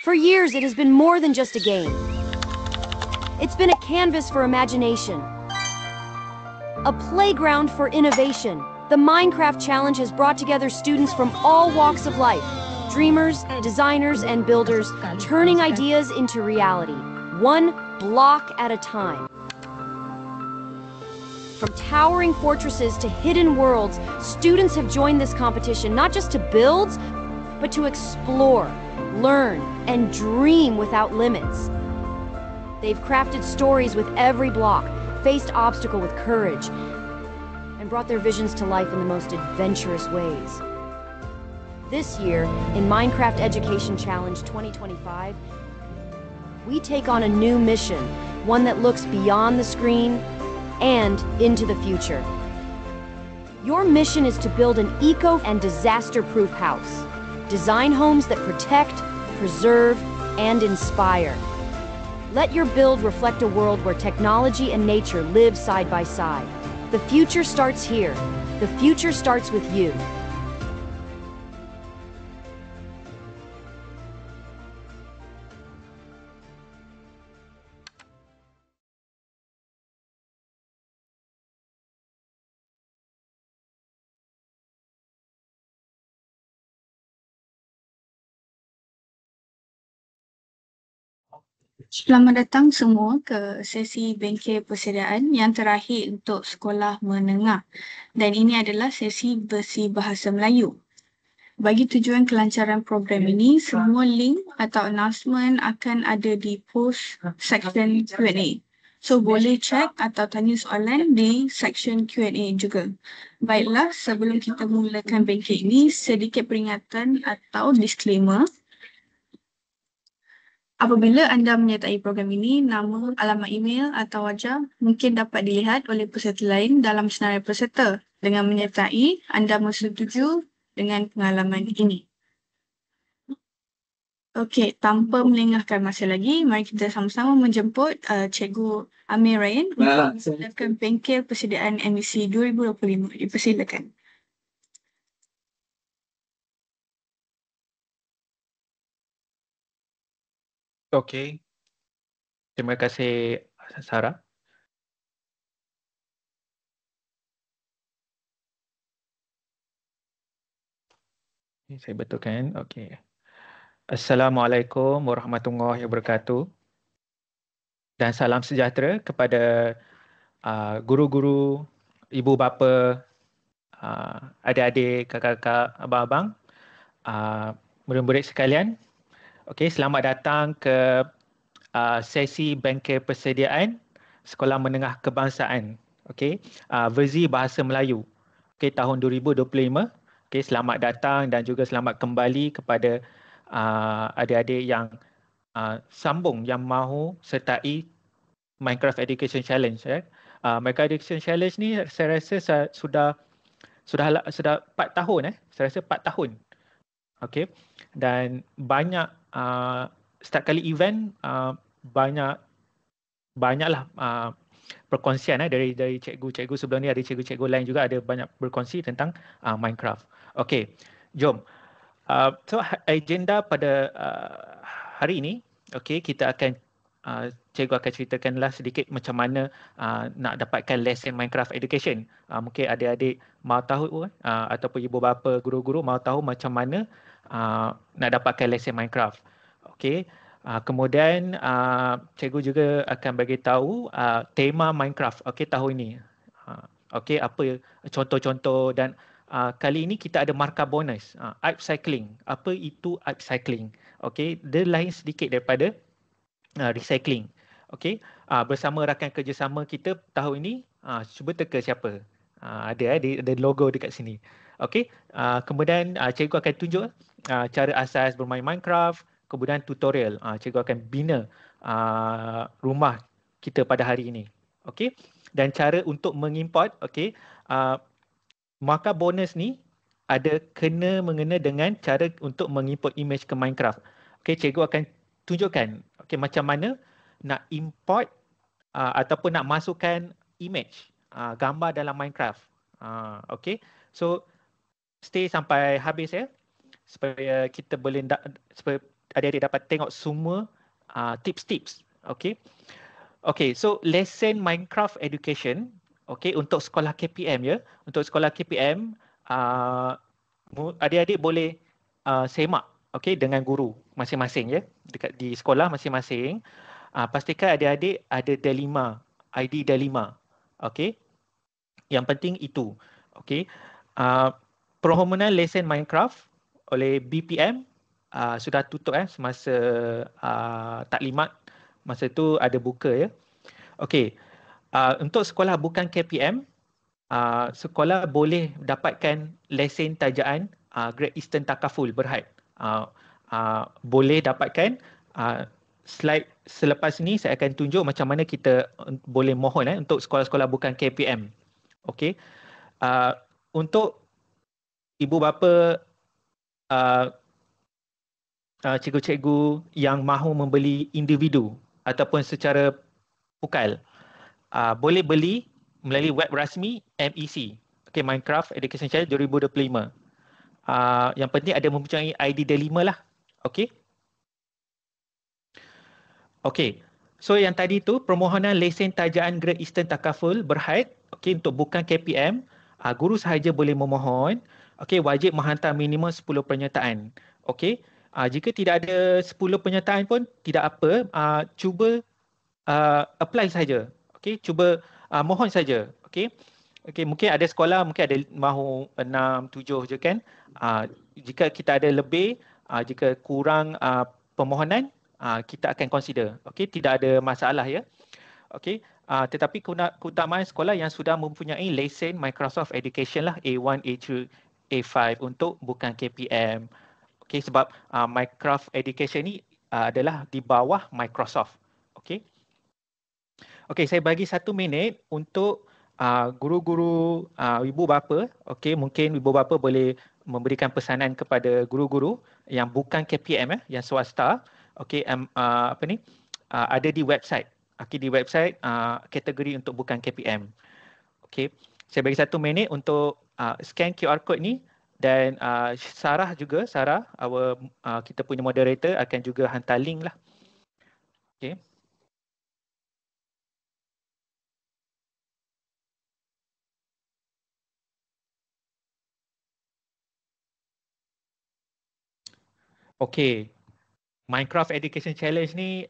For years, it has been more than just a game. It's been a canvas for imagination, a playground for innovation. The Minecraft Challenge has brought together students from all walks of life, dreamers, designers, and builders, turning ideas into reality, one block at a time. From towering fortresses to hidden worlds, students have joined this competition not just to build, but to explore, learn, and dream without limits. They've crafted stories with every block, faced obstacle with courage, and brought their visions to life in the most adventurous ways. This year, in Minecraft Education Challenge 2025, we take on a new mission, one that looks beyond the screen and into the future. Your mission is to build an eco- and disaster-proof house. Design homes that protect, preserve, and inspire. Let your build reflect a world where technology and nature live side by side. The future starts here. The future starts with you. Selamat datang semua ke sesi bengkel persediaan yang terakhir untuk sekolah menengah. Dan ini adalah sesi versi Bahasa Melayu. Bagi tujuan kelancaran program ini, semua link atau announcement akan ada di post section Q&A. So, boleh check atau tanya soalan di section Q&A juga. Baiklah, sebelum kita mulakan bengkel ini, sedikit peringatan atau disclaimer. Apabila anda menyertai program ini, nama, alamat email atau wajah mungkin dapat dilihat oleh peserta lain dalam senarai peserta. Dengan menyertai, anda bersetuju dengan pengalaman ini. Okey, tanpa melengahkan masa lagi, mari kita sama-sama menjemput Cikgu Amir Ryan untuk memulakan bengkel persediaan MBC 2025. Dipersilakan. Okey. Terima kasih, Sarah. Saya betulkan. Okey. Assalamualaikum warahmatullahi wabarakatuh. Dan salam sejahtera kepada guru-guru, ibu bapa, adik-adik, kakak-kakak, abang-abang, murid-murid sekalian. Okey, selamat datang ke sesi bengkel persediaan Sekolah Menengah Kebangsaan. Okey, versi Bahasa Melayu. Okey, tahun 2025. Okey, selamat datang dan juga selamat kembali kepada adik-adik yang sambung yang mahu sertai Minecraft Education Challenge. Minecraft Education Challenge ni saya rasa sudah 4 tahun. Saya rasa 4 tahun. Okey, dan banyak setiap kali event banyaklah perkongsian dari cikgu-cikgu sebelum ni, ada cikgu-cikgu lain juga ada banyak berkongsi tentang Minecraft. Okey, jom. So agenda pada hari ini, okey, kita akan cikgu akan ceritakanlah sedikit macam mana nak dapatkan lesen Minecraft Education. Mungkin adik-adik mahu tahu ataupun ibu bapa, guru-guru mahu tahu macam mana nak dapatkan lesen Minecraft. Okey. Kemudian cikgu juga akan bagi tahu tema Minecraft tahun ini. Okey, apa contoh-contoh, dan kali ini kita ada markah bonus, upcycling. Apa itu upcycling? Okey, dia lain sedikit daripada recycling. Okey, bersama rakan kerjasama kita tahun ini, cuba teka siapa? Ada logo dekat sini. Okey, kemudian cikgu akan tunjuk cara asas bermain Minecraft. Kemudian tutorial, cikgu akan bina rumah kita pada hari ini. Okey, dan cara untuk mengimport, okey, markah bonus ni ada mengena dengan cara untuk mengimport image ke Minecraft. Okey, cikgu akan tunjukkan macam mana nak import ataupun nak masukkan image, gambar dalam Minecraft. Okey, so stay sampai habis supaya kita boleh adik-adik dapat tengok semua tips-tips. Okay. Okay, so lesson Minecraft Education, okay, untuk sekolah KPM ya. Untuk sekolah KPM, adik-adik boleh semak, okay, dengan guru masing-masing ya, dekat di sekolah masing-masing. Pastikan adik-adik ada Delima, ID Delima, okay. Yang penting itu, okay. Permohonan lesen Minecraft oleh BPM sudah tutup semasa taklimat. Masa tu ada buka ya. Okey. Untuk sekolah bukan KPM, sekolah boleh dapatkan lesen tajaan Great Eastern Takaful Berhad. Boleh dapatkan. Slide selepas ni saya akan tunjuk macam mana kita boleh mohon untuk sekolah-sekolah bukan KPM. Okey. Untuk ibu bapa cikgu-cikgu yang mahu membeli individu ataupun secara pukal, boleh beli melalui web rasmi MEC, okay, Minecraft Education Challenge 2025. Yang penting ada mempunyai ID D5 lah. Okay. Okay. So yang tadi tu permohonan lesen tajaan Great Eastern Takaful Berhad, okay, untuk bukan KPM, guru sahaja boleh memohon. Okay, wajib menghantar minimum 10 pernyataan. Okay. Jika tidak ada 10 pernyataan pun tidak apa, cuba apply saja. Okey, cuba mohon saja. Okey. Okey, mungkin ada sekolah mungkin ada mahu 6, 7 je kan. Jika kita ada lebih, jika kurang permohonan, kita akan consider. Okey, tidak ada masalah ya. Okey. Tetapi keutamaan sekolah yang sudah mempunyai lesen Microsoft Education lah, A1, A2, A5 untuk bukan KPM. Okey, sebab Minecraft Education ni adalah di bawah Microsoft. Okey. Okey, saya bagi 1 minit untuk guru-guru, ibu bapa. Okey, mungkin ibu bapa boleh memberikan pesanan kepada guru-guru yang bukan KPM yang swasta. Okey, ada di website. Okey, di website kategori untuk bukan KPM. Okey, saya bagi 1 minit untuk scan QR code ni. Dan Sarah, kita punya moderator akan juga hantar link lah. Okay. Okay. Minecraft Education Challenge ni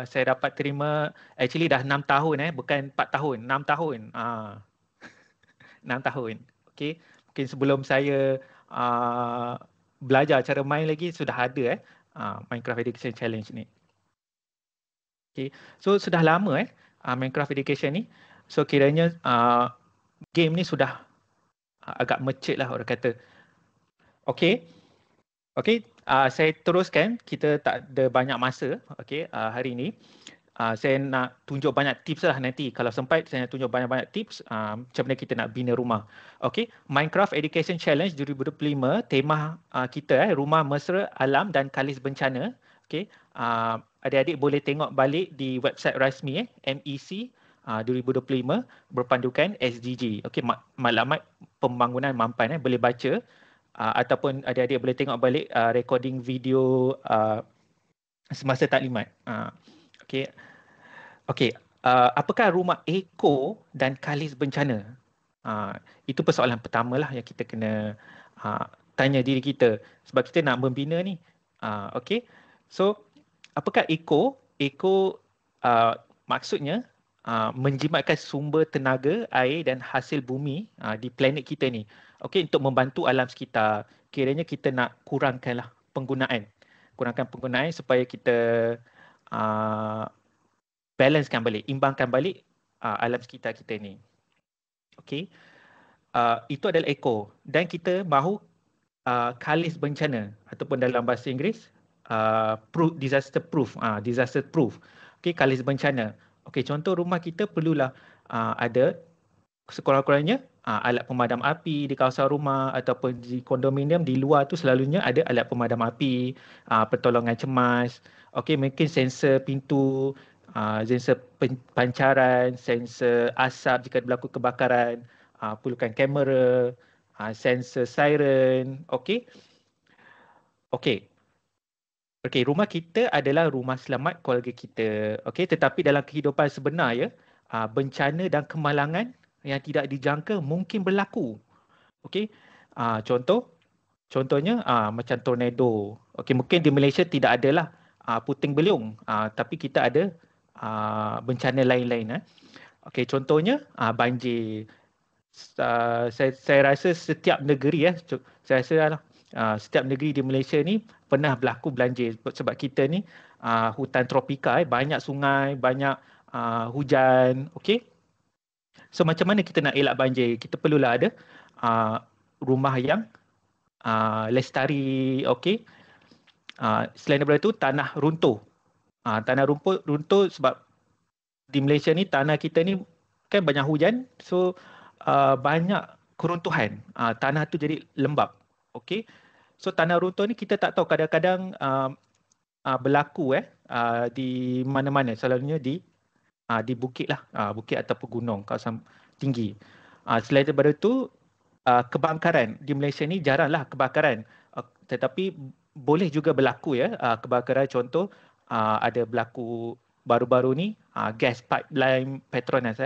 saya dapat terima actually dah 6 tahun bukan 4 tahun, 6 tahun. 6 tahun. Okay. Mungkin sebelum saya belajar cara main lagi sudah ada Minecraft Education Challenge ni. Okay. So sudah lama Minecraft Education ni. So kiranya game ni sudah agak mature lah orang kata. Okay. Okay. Saya teruskan. Kita tak ada banyak masa hari ni. Saya nak tunjuk banyak tips lah nanti. Kalau sempat saya nak tunjuk banyak-banyak tips macam mana kita nak bina rumah. Okay. Minecraft Education Challenge 2025. Tema kita rumah mesra alam dan kalis bencana. Okay. Adik-adik boleh tengok balik di website rasmi MEC 2025 berpandukan SDG. Okay. Maklumat pembangunan mampan boleh baca. Ataupun adik-adik boleh tengok balik recording video semasa taklimat. Okey. Okey, apakah rumah eko dan kalis bencana? Itu persoalan pertamalah yang kita kena tanya diri kita sebab kita nak membina ni. Okey. So, apakah eko? Eko maksudnya menjimatkan sumber tenaga, air dan hasil bumi di planet kita ni. Okey, untuk membantu alam sekitar. Kiranya kita nak kurangkanlah penggunaan. Kurangkan penggunaan supaya kita balancekan balik, imbangkan balik alam sekitar kita ni. Okey. Itu adalah eko. Dan kita mahu kalis bencana ataupun dalam bahasa Inggeris disaster proof. Disaster proof. Okey, kalis bencana. Okey, contoh rumah kita perlulah ada sekurang-kurangnya alat pemadam api di kawasan rumah ataupun di kondominium di luar tu selalunya ada alat pemadam api, pertolongan cemas. Okey, mungkin sensor pintu, sensor pancaran, sensor asap jika berlaku kebakaran, perlukan kamera, sensor siren. Okey. Okey. Okey, rumah kita adalah rumah selamat keluarga kita. Okey, tetapi dalam kehidupan sebenar ya, bencana dan kemalangan yang tidak dijangka mungkin berlaku. Okey. Contohnya macam tornado. Okey, mungkin di Malaysia tidak adalah puting beliung, tapi kita ada bencana lain-lain. Okey, contohnya banjir. Saya rasa setiap negeri saya rasa setiap negeri di Malaysia ni pernah berlaku banjir sebab kita ni hutan tropika, banyak sungai, banyak hujan. Okey. So macam mana kita nak elak banjir? Kita perlulah ada rumah yang lestari. Okey. Selain daripada itu, tanah runtuh. Tanah runtuh sebab di Malaysia ni tanah kita ni kan banyak hujan, so banyak keruntuhan. Tanah tu jadi lembap. Okey. So tanah runtuh ni kita tak tahu, kadang-kadang berlaku di mana-mana, selalunya di bukit lah, bukit ataupun gunung, kawasan tinggi. Selain daripada itu, kebakaran di Malaysia ni jaranglah kebakaran, tetapi boleh juga berlaku kebakaran. Contoh ada berlaku baru-baru ni gas pipeline Petronas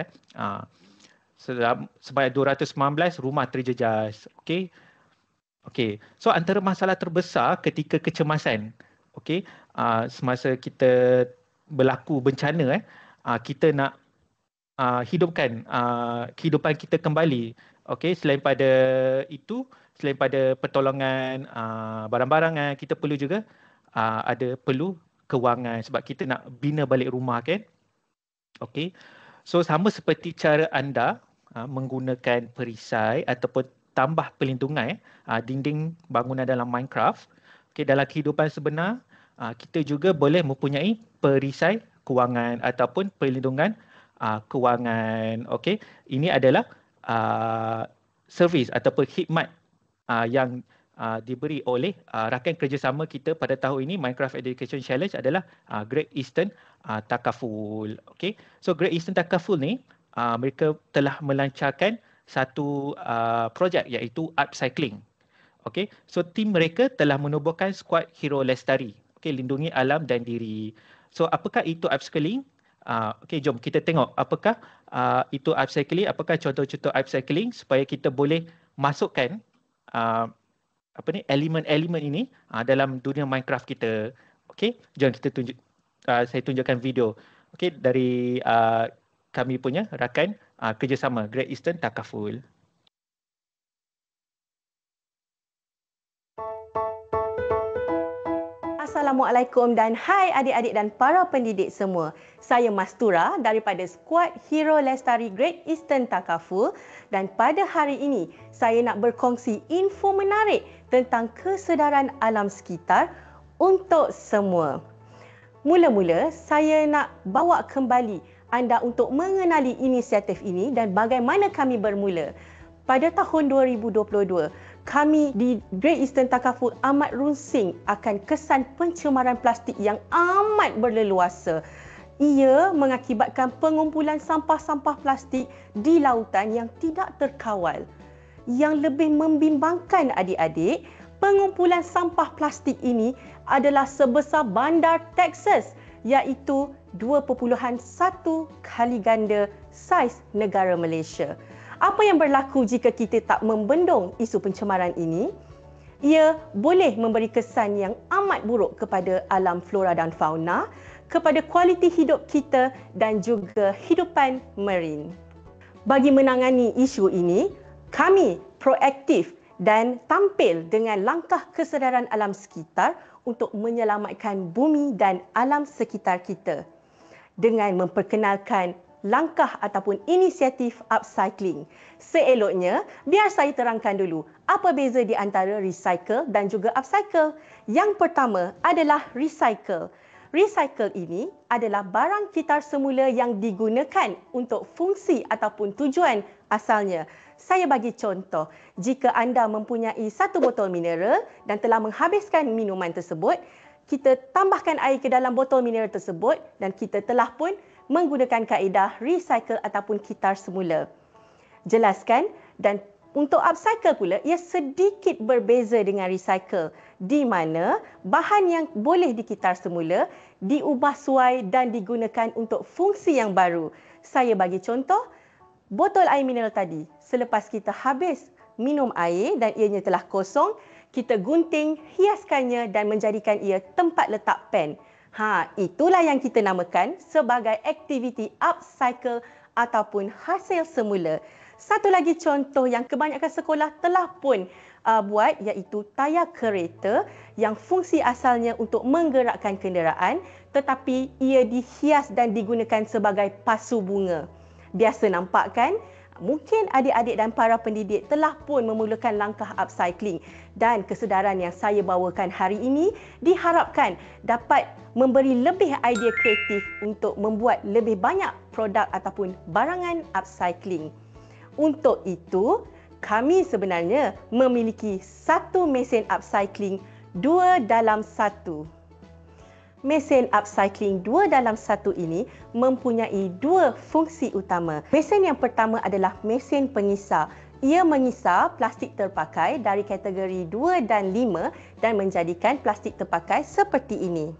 sebanyak 219 rumah terjejas. Okey. So antara masalah terbesar ketika kecemasan, okey, semasa kita berlaku bencana, kita nak hidupkan kehidupan kita kembali. Okey, selain pada itu, selain pada pertolongan barang-barang, kita perlu juga perlu kewangan sebab kita nak bina balik rumah kan. Okey. So sama seperti cara anda menggunakan perisai ataupun tambah pelindungan dinding bangunan dalam Minecraft. Okey, dalam kehidupan sebenar kita juga boleh mempunyai perisai kewangan ataupun perlindungan kewangan. Okey, ini adalah servis ataupun khidmat yang diberi oleh rakan kerjasama kita pada tahun ini. Minecraft Education Challenge adalah Great Eastern Takaful. Okey, so Great Eastern Takaful ni mereka telah melancarkan satu projek iaitu upcycling. Okey, so tim mereka telah menubuhkan skuad hero lestari. Okey, lindungi alam dan diri. So apakah itu upcycling? Okey, jom kita tengok apakah itu upcycling, apakah contoh-contoh upcycling supaya kita boleh masukkan elemen-elemen ini dalam dunia Minecraft kita. Okey, jom kita saya tunjukkan video. Okey, dari kami punya rakan kerjasama Great Eastern Takaful. Assalamualaikum dan hai adik-adik dan para pendidik semua. Saya Mastura daripada skuad Hero Lestari Great Eastern Takaful, dan pada hari ini saya nak berkongsi info menarik tentang kesedaran alam sekitar untuk semua. Mula-mula saya nak bawa kembali anda untuk mengenali inisiatif ini dan bagaimana kami bermula. Pada tahun 2022, kami di Great Eastern Takaful amat runsing akan kesan pencemaran plastik yang amat berleluasa. Ia mengakibatkan pengumpulan sampah-sampah plastik di lautan yang tidak terkawal. Yang lebih membimbangkan adik-adik, pengumpulan sampah plastik ini adalah sebesar bandar Texas, iaitu 2.1 kali ganda saiz negara Malaysia. Apa yang berlaku jika kita tak membendung isu pencemaran ini? Ia boleh memberi kesan yang amat buruk kepada alam flora dan fauna, kepada kualiti hidup kita dan juga hidupan marin. Bagi menangani isu ini, kami proaktif dan tampil dengan langkah kesedaran alam sekitar untuk menyelamatkan bumi dan alam sekitar kita dengan memperkenalkan langkah ataupun inisiatif upcycling. Seeloknya, biar saya terangkan dulu apa beza di antara recycle dan juga upcycle. Yang pertama adalah recycle. Recycle ini adalah barang kitar semula yang digunakan untuk fungsi ataupun tujuan asalnya. Saya bagi contoh, jika anda mempunyai satu botol mineral dan telah menghabiskan minuman tersebut, kita tambahkan air ke dalam botol mineral tersebut dan kita telah pun menggunakan kaedah recycle ataupun kitar semula. Jelaskan dan Untuk upcycle pula, ia sedikit berbeza dengan recycle di mana bahan yang boleh dikitar semula diubah suai dan digunakan untuk fungsi yang baru. Saya bagi contoh, botol air mineral tadi. Selepas kita habis minum air dan ianya telah kosong, kita gunting, hiaskannya dan menjadikan ia tempat letak pen. Itulah yang kita namakan sebagai aktiviti upcycle ataupun hasil semula. Satu lagi contoh yang kebanyakan sekolah telah pun buat iaitu tayar kereta yang fungsi asalnya untuk menggerakkan kenderaan tetapi ia dihias dan digunakan sebagai pasu bunga. Biasa nampak kan? Mungkin adik-adik dan para pendidik telah pun memulakan langkah upcycling dan kesedaran yang saya bawakan hari ini diharapkan dapat memberi lebih idea kreatif untuk membuat lebih banyak produk ataupun barangan upcycling. Untuk itu, kami sebenarnya memiliki satu mesin upcycling 2 dalam 1. Mesin upcycling 2 dalam 1 ini mempunyai 2 fungsi utama. Mesin yang pertama adalah mesin pengisar. Ia mengisar plastik terpakai dari kategori 2 dan 5 dan menjadikan plastik terpakai seperti ini.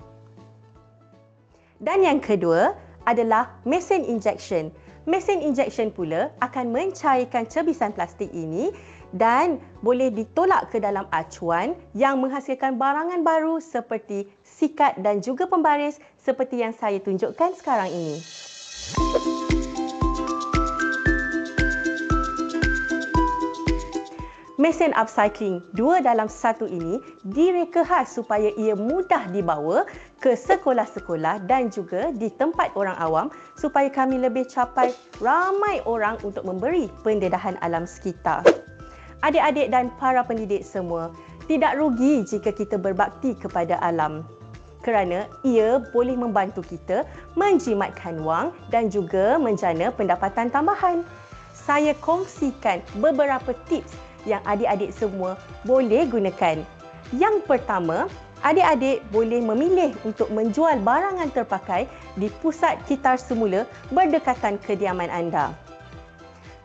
Dan yang kedua adalah mesin injection. Mesin injection pula akan mencairkan cebisan plastik ini dan boleh ditolak ke dalam acuan yang menghasilkan barangan baru seperti sikat dan juga pembaris seperti yang saya tunjukkan sekarang ini. Mesin upcycling 2 dalam 1 ini direka khas supaya ia mudah dibawa ke sekolah-sekolah dan juga di tempat orang awam supaya kami lebih capai ramai orang untuk memberi pendedahan alam sekitar. Adik-adik dan para pendidik semua, tidak rugi jika kita berbakti kepada alam kerana ia boleh membantu kita menjimatkan wang dan juga menjana pendapatan tambahan. Saya kongsikan beberapa tips yang adik-adik semua boleh gunakan. Yang pertama, adik-adik boleh memilih untuk menjual barangan terpakai di pusat kitar semula berdekatan kediaman anda.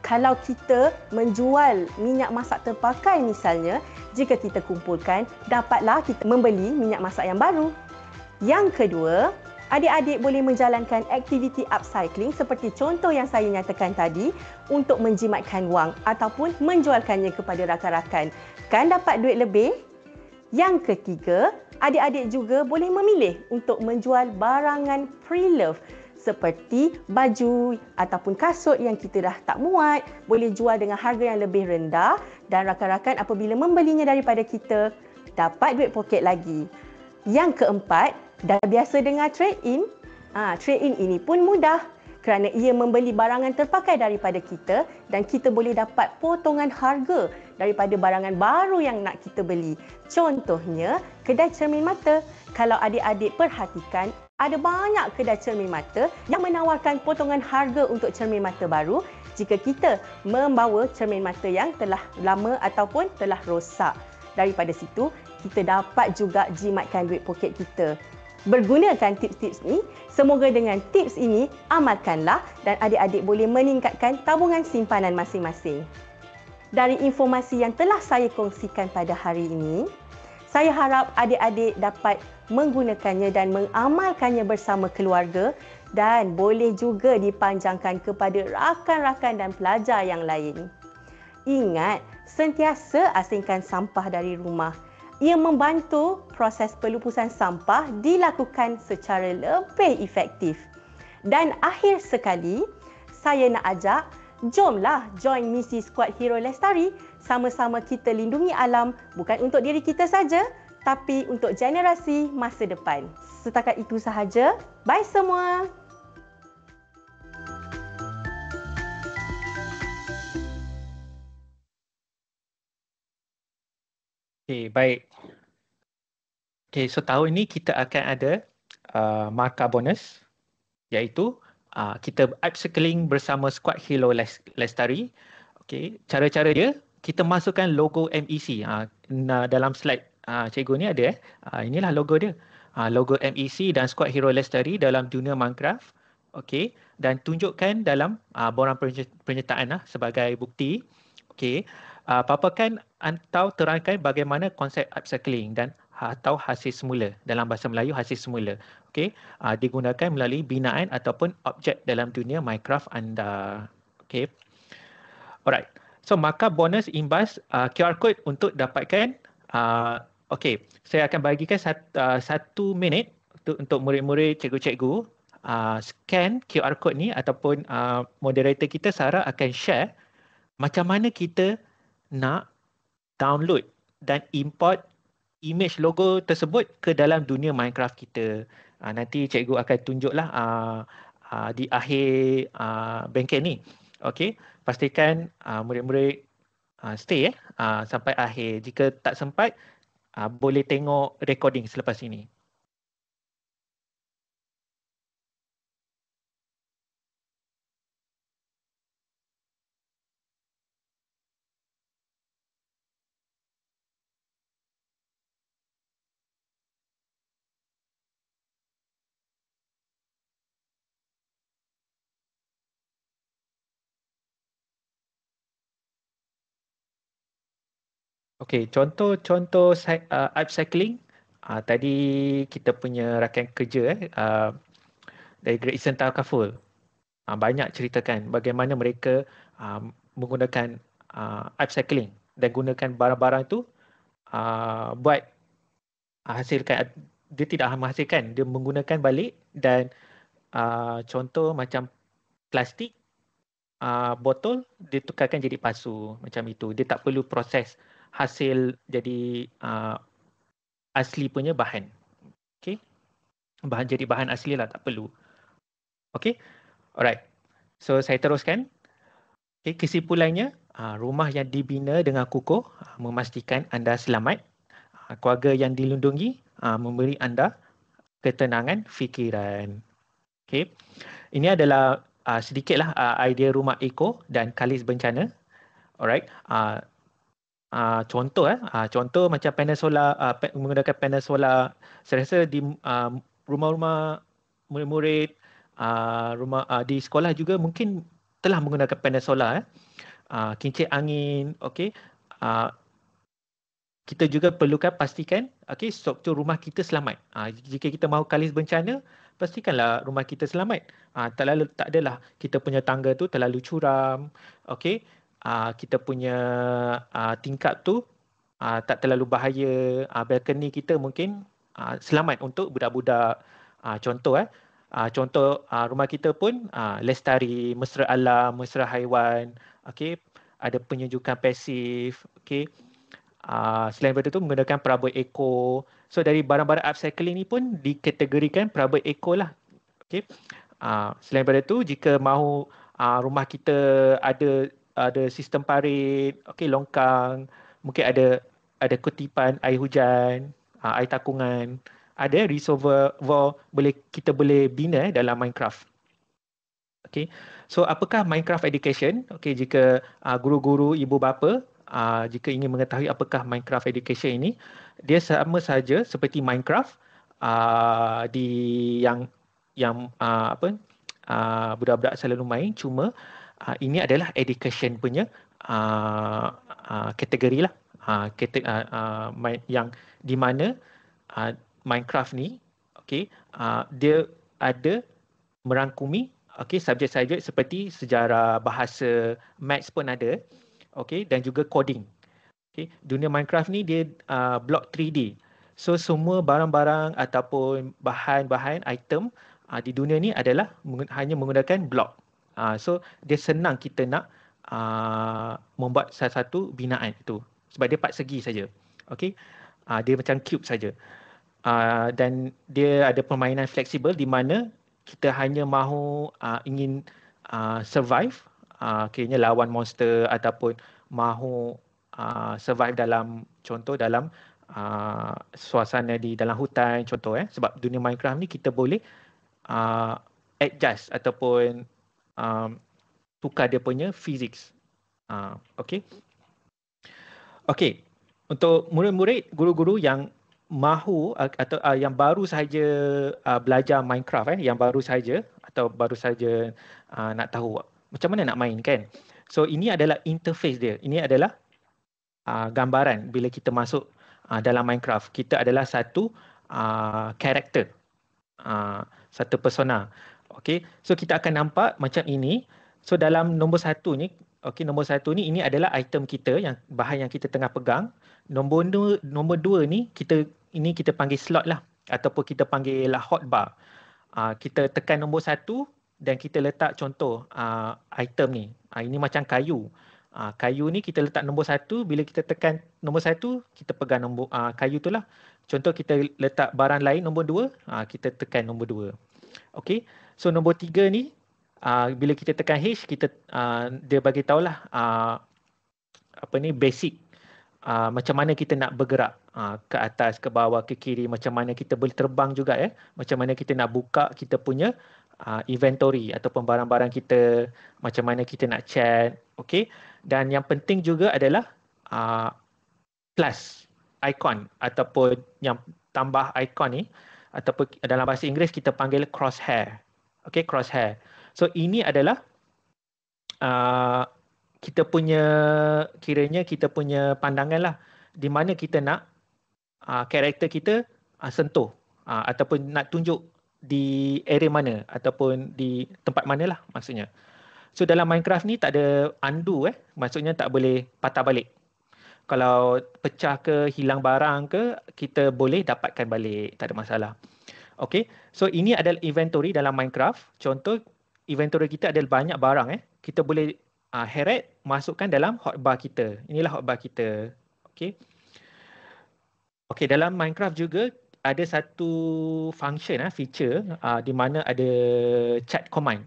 Kalau kita menjual minyak masak terpakai misalnya, jika kita kumpulkan, dapatlah kita membeli minyak masak yang baru. Yang kedua, adik-adik boleh menjalankan aktiviti upcycling seperti contoh yang saya nyatakan tadi untuk menjimatkan wang ataupun menjualkannya kepada rakan-rakan. Kan dapat duit lebih? Yang ketiga, adik-adik juga boleh memilih untuk menjual barangan pre-love seperti baju ataupun kasut yang kita dah tak muat, boleh jual dengan harga yang lebih rendah dan rakan-rakan apabila membelinya daripada kita, dapat duit poket lagi. Yang keempat, dah biasa dengar trade-in? Trade-in ini pun mudah kerana ia membeli barangan terpakai daripada kita dan kita boleh dapat potongan harga daripada barangan baru yang nak kita beli. Contohnya, kedai cermin mata. Kalau adik-adik perhatikan, ada banyak kedai cermin mata yang menawarkan potongan harga untuk cermin mata baru jika kita membawa cermin mata yang telah lama ataupun telah rosak. Daripada situ, kita dapat juga jimatkan duit poket kita. Bergunakan tips-tips ni, semoga dengan tips ini amalkanlah dan adik-adik boleh meningkatkan tabungan simpanan masing-masing. Dari informasi yang telah saya kongsikan pada hari ini, saya harap adik-adik dapat menggunakannya dan mengamalkannya bersama keluarga dan boleh juga dipanjangkan kepada rakan-rakan dan pelajar yang lain. Ingat, sentiasa asingkan sampah dari rumah. Ia membantu proses pelupusan sampah dilakukan secara lebih efektif. Dan akhir sekali, saya nak ajak, jomlah join misi Squad Hero Lestari. Sama-sama kita lindungi alam bukan untuk diri kita saja, tapi untuk generasi masa depan. Setakat itu sahaja. Bye semua. Okay, baik. Okay, so tahun ini kita akan ada markah bonus iaitu kita upcycling bersama Squad Hero Lestari. Okay, cara-cara dia, kita masukkan logo MEC. Dalam slide cikgu ni ada inilah logo dia. Logo MEC dan Squad Hero Lestari dalam dunia Minecraft. Okay, dan tunjukkan dalam borang penyertaan sebagai bukti. Okay, paparkan atau terangkan bagaimana konsep upcycling dan atau hasil semula. Dalam bahasa Melayu, hasil semula. Okey, digunakan melalui binaan ataupun objek dalam dunia Minecraft anda. Okey. Alright. So, maka bonus imbas QR code untuk dapatkan. Okey, saya akan bagikan 1 minit untuk murid-murid, cikgu-cikgu scan QR code ni ataupun moderator kita Sarah akan share macam mana kita nak download dan import image logo tersebut ke dalam dunia Minecraft kita. Nanti cikgu akan tunjuklah di akhir bengkel ni. Okey, pastikan murid-murid stay sampai akhir. Jika tak sempat, boleh tengok recording selepas ini. Okey, contoh upcycling. Tadi kita punya rakan kerja dari Great Eastern Takaful banyak ceritakan bagaimana mereka menggunakan upcycling dan gunakan barang-barang tu buat hasilkan. Dia tidak menghasilkan, dia menggunakan balik dan contoh macam plastik, botol ditukarkan jadi pasu macam itu. Dia tak perlu proses hasil jadi asli punya bahan. Okey. Jadi bahan asli lah, tak perlu. Okey. Alright. So saya teruskan. Okey, kesimpulannya, rumah yang dibina dengan kukuh memastikan anda selamat. Keluarga yang dilindungi memberi anda ketenangan fikiran. Okey. Ini adalah sedikitlah idea rumah eco dan kalis bencana. Alright. Contoh macam panel solar, menggunakan panel solar. Saya rasa di rumah-rumah murid-murid, rumah di sekolah juga mungkin telah menggunakan panel solar. Kincir angin, okey. Kita juga perlukan pastikan, okey, struktur rumah kita selamat. Jika kita mahu kalis bencana, pastikanlah rumah kita selamat. Tak adalah kita punya tangga tu terlalu curam, okey. Kita punya tingkap tu tak terlalu bahaya. Balcony kita mungkin selamat untuk budak-budak. Contoh rumah kita pun lestari, mesra alam, mesra haiwan. Okey, ada penyejukan pasif. Okey. Selain daripada itu menggunakan perabot eco. So dari barang-barang upcycling ni pun dikategorikan perabot eco lah. Okey. Selain daripada itu, jika mahu rumah kita ada sistem parit, okey, longkang, mungkin ada kutipan air hujan, air takungan, ada reservoir kita boleh bina dalam Minecraft. Okey. So apakah Minecraft education? Okey, jika guru-guru, ibu bapa jika ingin mengetahui apakah Minecraft education ini, dia sama saja seperti Minecraft di yang budak-budak selalu main, cuma ini adalah education punya kategori lah. Yang di mana Minecraft ni, okey, dia ada merangkumi, okey, subjek-subjek seperti sejarah, bahasa, maths pun ada, okey, dan juga coding. Okey, dunia Minecraft ni dia block 3D. So semua barang-barang ataupun bahan-bahan item di dunia ni adalah hanya menggunakan block. So dia senang kita nak membuat satu binaan itu sebab dia 4 segi saja. Okey. Dia macam cube saja. Dan dia ada permainan fleksibel di mana kita hanya mahu ingin survive, kiranya lawan monster ataupun mahu survive dalam suasana di dalam hutan contoh sebab dunia Minecraft ni kita boleh adjust ataupun tukar dia punya physics. Okey. Okey. Untuk murid-murid, guru-guru yang mahu atau yang baru sahaja belajar Minecraft yang baru sahaja nak tahu macam mana nak main kan. So ini adalah interface dia. Ini adalah gambaran bila kita masuk dalam Minecraft. Kita adalah satu karakter, satu persona. Okey, so kita akan nampak macam ini. So dalam nombor 1 ni, okey, nombor 1 ni ini adalah item kita, yang bahan yang kita tengah pegang. Nombor 2 ni kita panggil slot lah, ataupun kita panggil hotbar. Kita tekan nombor 1 dan kita letak contoh item ni. Ini macam kayu. Kayu ni kita letak nombor 1, bila kita tekan nombor 1, kita pegang nombor kayu tu lah. Contoh kita letak barang lain nombor 2, kita tekan nombor 2. Okey. So nombor 3 ni bila kita tekan H, dia bagi tahulah basic macam mana kita nak bergerak ke atas, ke bawah, ke kiri, macam mana kita boleh terbang juga macam mana kita nak buka kita punya inventory ataupun barang-barang kita, macam mana kita nak chat. Okey. Dan yang penting juga adalah plus icon ataupun yang tambah icon ni, ataupun dalam bahasa Inggeris kita panggil crosshair. Okey, crosshair. So ini adalah kita punya, kiranya kita punya pandangan lah, di mana kita nak karakter kita sentuh ataupun nak tunjuk di area mana ataupun di tempat mana lah maksudnya. So dalam Minecraft ni tak ada undo maksudnya tak boleh patah balik. Kalau pecah ke, hilang barang ke, kita boleh dapatkan balik, tak ada masalah. Okey, so ini adalah inventory dalam Minecraft. Contoh inventory kita ada banyak barang kita boleh heret, masukkan dalam hotbar kita. Inilah hotbar kita. Okey. Okey, dalam Minecraft juga ada satu function feature di mana ada chat command.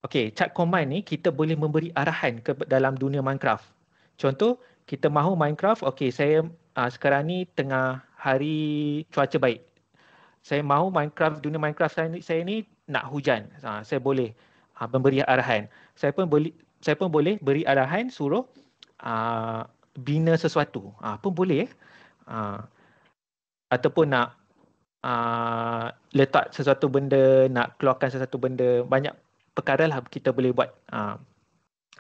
Okey, chat command ni kita boleh memberi arahan ke dalam dunia Minecraft. Contoh, kita mahu Minecraft, okey, saya sekarang ni tengah hari cuaca baik. Saya mahu dunia Minecraft saya ni nak hujan. Saya boleh memberi arahan. Saya pun boleh beri arahan suruh bina sesuatu. Pun boleh ataupun nak letak sesuatu benda, nak keluarkan sesuatu benda, banyak perkara lah kita boleh buat.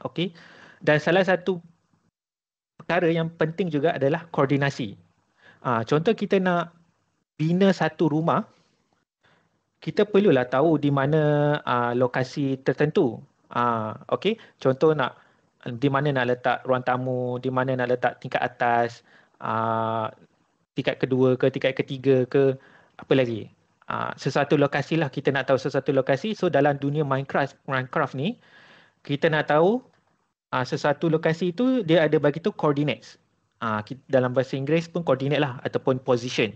Okey. Dan salah satu perkara yang penting juga adalah koordinasi. Contoh kita nak bina satu rumah, kita perlulah tahu di mana lokasi tertentu. Okey, contoh di mana nak letak ruang tamu, di mana nak letak tingkat atas, tingkat kedua ke, tingkat ketiga ke, apa lagi. Sesuatu lokasi lah, kita nak tahu sesuatu lokasi. So dalam dunia Minecraft ni, kita nak tahu sesuatu lokasi itu dia ada bagi tu coordinates. Dalam bahasa Inggeris pun coordinate lah, ataupun position.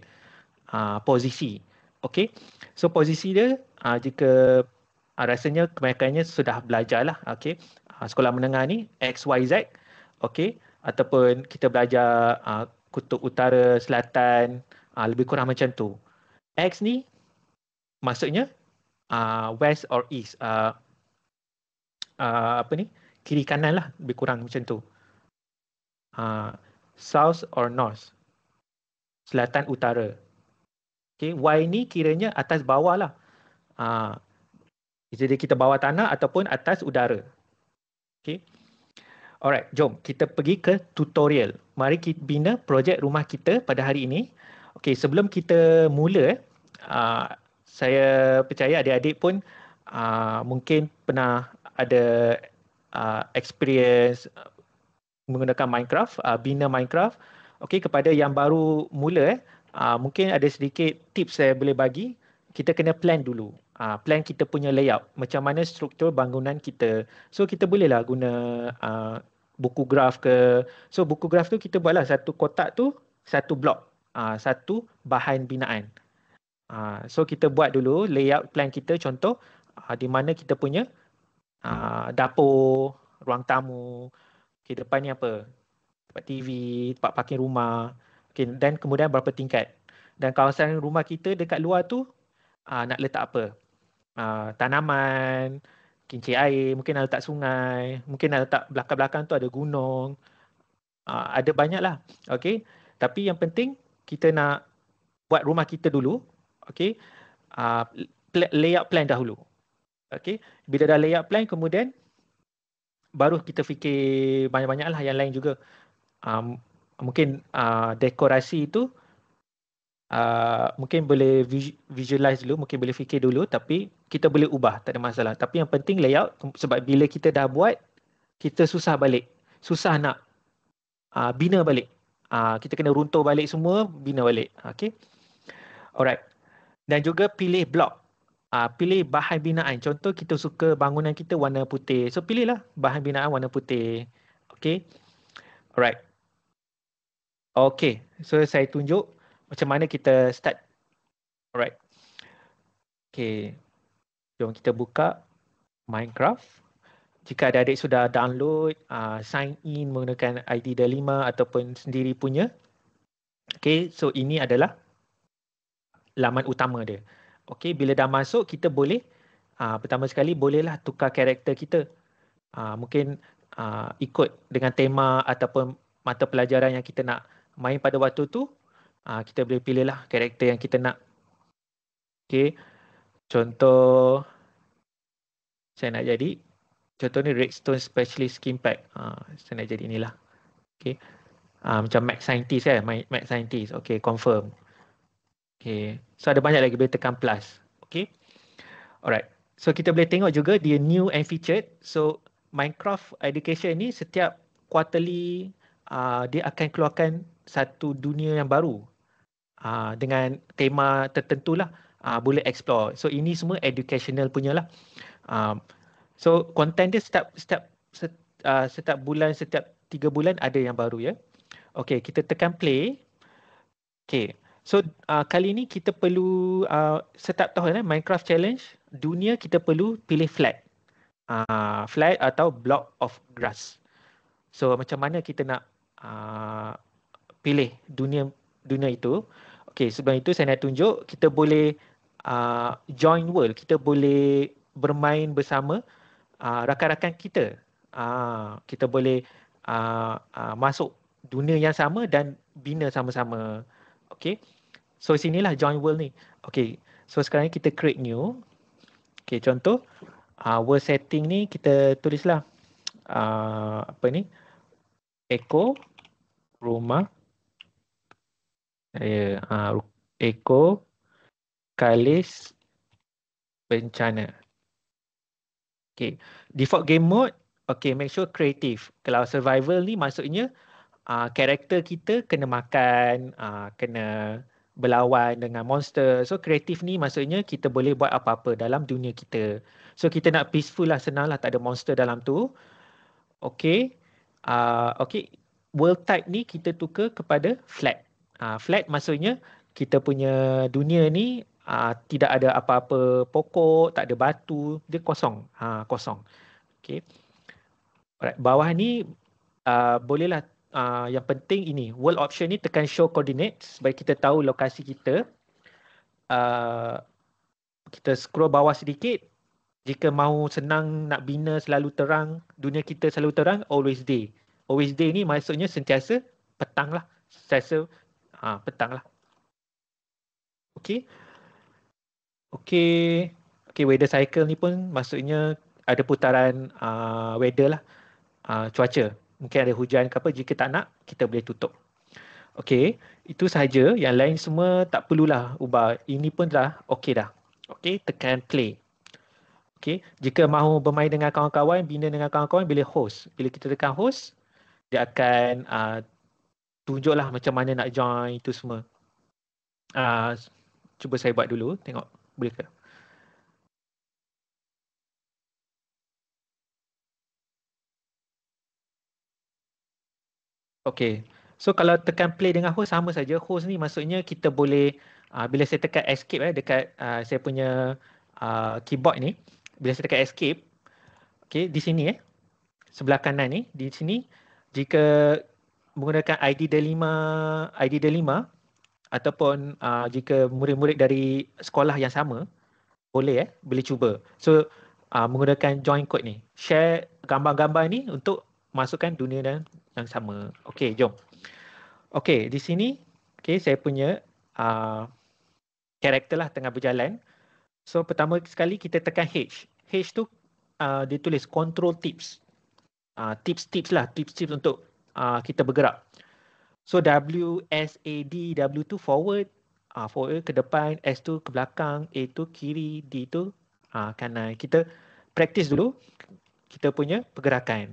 Posisi. Okey. So posisi dia jika rasanya kebanyakannya sudah belajar lah. Okey. Sekolah menengah ni X, Y, Z. Okey. Ataupun kita belajar kutub utara, selatan, lebih kurang macam tu. X ni maksudnya west or east. Kiri kanan lah, lebih kurang macam tu. South or north. Selatan utara. Okay. Y ni kiranya atas bawah lah. Jadi kita bawah tanah ataupun atas udara. Okay. Alright, jom kita pergi ke tutorial. Mari kita bina projek rumah kita pada hari ini. Okay, sebelum kita mula, saya percaya adik-adik pun mungkin pernah ada experience menggunakan Minecraft, bina Minecraft. Okay, kepada yang baru mula, mungkin ada sedikit tips saya boleh bagi. Kita kena plan dulu. Plan kita punya layout. Macam mana struktur bangunan kita. So, kita bolehlah guna buku graf ke. So, buku graf tu kita buatlah satu kotak tu, satu blok. Satu bahan binaan. So, kita buat dulu layout plan kita. Contoh, di mana kita punya dapur, ruang tamu. Okay, depan ni apa? Tempat TV, tempat parking rumah. Okay, dan kemudian berapa tingkat. Dan kawasan rumah kita dekat luar tu nak letak apa? Tanaman, kincir air, mungkin nak letak sungai, mungkin nak letak belakang-belakang tu ada gunung. Ada banyak lah. Okay. Tapi yang penting kita nak buat rumah kita dulu. Okay. Layout plan dahulu. Okay. Bila dah layout plan, kemudian baru kita fikir banyak-banyak lah yang lain juga. mungkin dekorasi itu mungkin boleh visualize dulu, mungkin boleh fikir dulu, tapi kita boleh ubah, tak ada masalah. Tapi yang penting layout, sebab bila kita dah buat, kita susah balik. Susah nak bina balik. Kita kena runtuh balik semua, bina balik. Okay. Alright. Dan juga pilih blok. Pilih bahan binaan. Contoh kita suka bangunan kita warna putih. So pilihlah bahan binaan warna putih. Okay. Alright. Okay. So saya tunjuk macam mana kita start. Alright. Okay. Jom kita buka Minecraft. Jika adik-adik sudah download, sign in menggunakan ID D5 ataupun sendiri punya. Okay. So ini adalah laman utama dia. Okay. Bila dah masuk, kita boleh pertama sekali bolehlah tukar karakter kita. Mungkin ikut dengan tema ataupun mata pelajaran yang kita nak main pada waktu tu, kita boleh pilihlah karakter yang kita nak. Okay. Contoh saya nak jadi, contoh ni Redstone Specialist Skin Pack. Saya nak jadi inilah. Okay. Macam Max Scientist kan, Max Scientist. Okay, confirm. Okay. So ada banyak lagi, boleh tekan plus. Okay. Alright. So kita boleh tengok juga dia new and featured. So Minecraft Education ni setiap quarterly dia akan keluarkan satu dunia yang baru dengan tema tertentu lah, boleh explore. So ini semua educational punya lah. So content dia setiap bulan, setiap 3 bulan ada yang baru ya. Okay, kita tekan play. Okay, so kali ni kita perlu setiap tahun Minecraft Challenge dunia kita perlu pilih flat. Flat atau block of grass. So macam mana kita nak pilih dunia itu. Okay, sebelum itu saya nak tunjuk kita boleh join world. Kita boleh bermain bersama rakan-rakan kita. Kita boleh masuk dunia yang sama dan bina sama-sama. Okay. So sinilah join world ni. Okay. So sekarang ni kita create new. Okay, contoh world setting ni kita tulislah apa ni? Eco rumah. Eco kalis bencana. Okay. Default game mode. Okay, make sure creative. Kalau survival ni maksudnya karakter kita kena makan, kena berlawan dengan monster. So creative ni maksudnya kita boleh buat apa-apa dalam dunia kita. So kita nak peaceful lah, senang lah, tak ada monster dalam tu. Okay. Okay. World type ni kita tukar kepada flat. Flat maksudnya kita punya dunia ni tidak ada apa-apa pokok, tak ada batu, dia kosong. Kosong. Okay. Alright. Bawah ni bolehlah, yang penting ini, world option ni tekan show coordinates supaya kita tahu lokasi kita. Kita scroll bawah sedikit. Jika mahu senang nak bina selalu terang, dunia kita selalu terang, always day. Always day ni maksudnya sentiasa petang lah. Sentiasa petang lah. Okay. Okay. Okay, weather cycle ni pun maksudnya ada putaran weather lah. Cuaca. Mungkin ada hujan ke apa. Jika tak nak, kita boleh tutup. Okay. Itu sahaja. Yang lain semua tak perlulah ubah. Ini pun dah okay dah. Okay. Tekan play. Okay. Jika mahu bermain dengan kawan-kawan, bina dengan kawan-kawan, pilih host. Bila kita tekan host, dia akan tunjuklah macam mana nak join itu semua. Cuba saya buat dulu. Tengok. Boleh ke? Okay. So kalau tekan play dengan host sama saja. Host ni maksudnya kita boleh, bila saya tekan escape dekat saya punya keyboard ni. Bila saya tekan escape. Okay, di sini sebelah kanan ni. Di sini jika menggunakan ID D5 ataupun jika murid-murid dari sekolah yang sama, boleh boleh cuba. So menggunakan join code ni, share gambar-gambar ni untuk masukkan dunia dan yang sama. Okey, jom. Okey, di sini saya punya karakter lah tengah berjalan. So pertama sekali kita tekan H. H tu dia tulis control tips. Tips-tips lah, tips-tips untuk kita bergerak. So WSAD, W tu forward, forward ke depan, S tu ke belakang, A tu kiri, D tu kanan. Kita practice dulu kita punya pergerakan.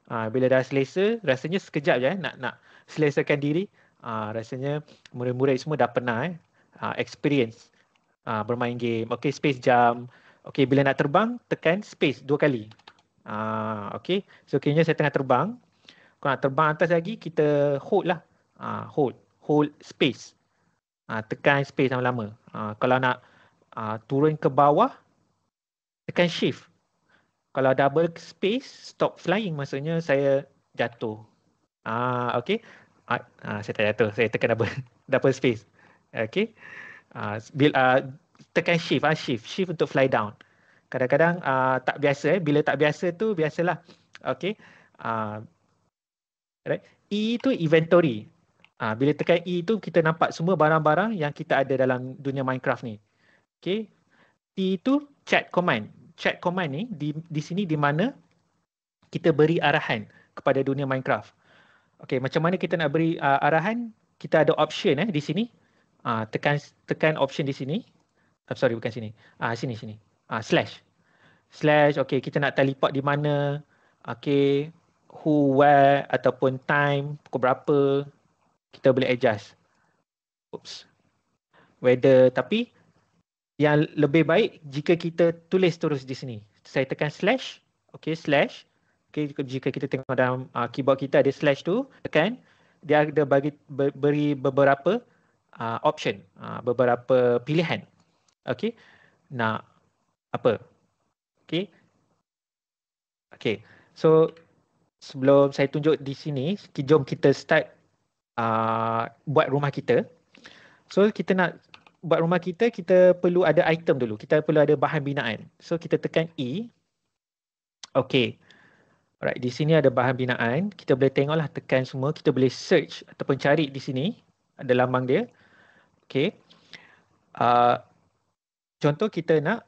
Bila dah selesa, rasanya sekejap je nak selesakan diri. Rasanya murid-murid semua dah pernah experience bermain game. Okay, space jump. Okay, bila nak terbang, tekan space 2 kali. Okay, so kira saya tengah terbang. Kalau nak terbang atas lagi, kita hold lah. Hold space. Tekan space lama-lama. Kalau nak turun ke bawah, tekan shift. Kalau double space, stop flying, maksudnya saya jatuh. Okay. Saya tak jatuh, saya tekan double space. Okay. Tekan shift, shift untuk fly down. Kadang-kadang tak biasa. Bila tak biasa tu, biasalah. Okay. Right. E tu inventory. Bila tekan E tu, kita nampak semua barang-barang yang kita ada dalam dunia Minecraft ni. Okay. T tu chat command. Chat command ni di sini di mana kita beri arahan kepada dunia Minecraft. Okay, macam mana kita nak beri arahan? Kita ada option di sini. Tekan option di sini. Sorry, bukan sini. Sini. Slash. Okay, kita nak teleport di mana? Okay, who, where ataupun time, pukul berapa. Kita boleh adjust. Weather, tapi yang lebih baik jika kita tulis terus di sini. Saya tekan slash. Okay, slash. Okay, jika kita tengok dalam keyboard kita ada slash tu, tekan. Dia ada beri beberapa option, beberapa pilihan. Okay, nak apa? Okay. Okay, so sebelum saya tunjuk di sini, jom kita start buat rumah kita. So kita nak buat rumah kita, kita perlu ada item dulu. Kita perlu ada bahan binaan. So kita tekan E. Okay. Alright, di sini ada bahan binaan. Kita boleh tengoklah, tekan semua. Kita boleh search ataupun cari di sini. Ada lambang dia. Okay. Contoh kita nak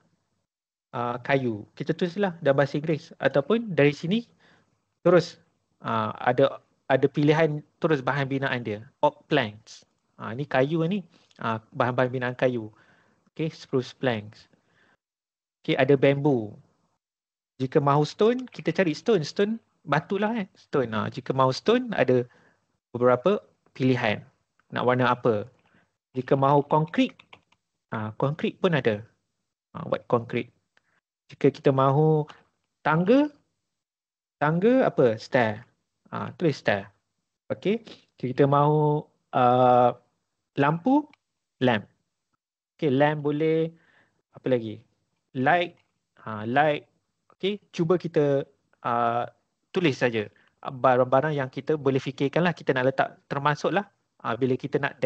kayu. Kita tulislah dalam bahasa Inggeris. Ataupun dari sini terus ada pilihan terus bahan binaan dia. Oak planks. Ni kayu ni. Bahan-bahan binaan kayu. Okay, spruce planks. Okay, ada bambu. Jika mahu stone, kita cari stone. Stone, batu lah stone. Jika mahu stone, ada beberapa pilihan. Nak warna apa. Jika mahu konkrit, konkrit pun ada. White konkrit. Jika kita mahu tangga apa? Stair. Tulis stair. Okay. Jika kita mahu lampu, lamp. Okay, lamp boleh. Apa lagi? Light. Light. Okay, cuba kita tulis saja barang-barang yang kita boleh fikirkanlah kita nak letak, termasuklah bila kita nak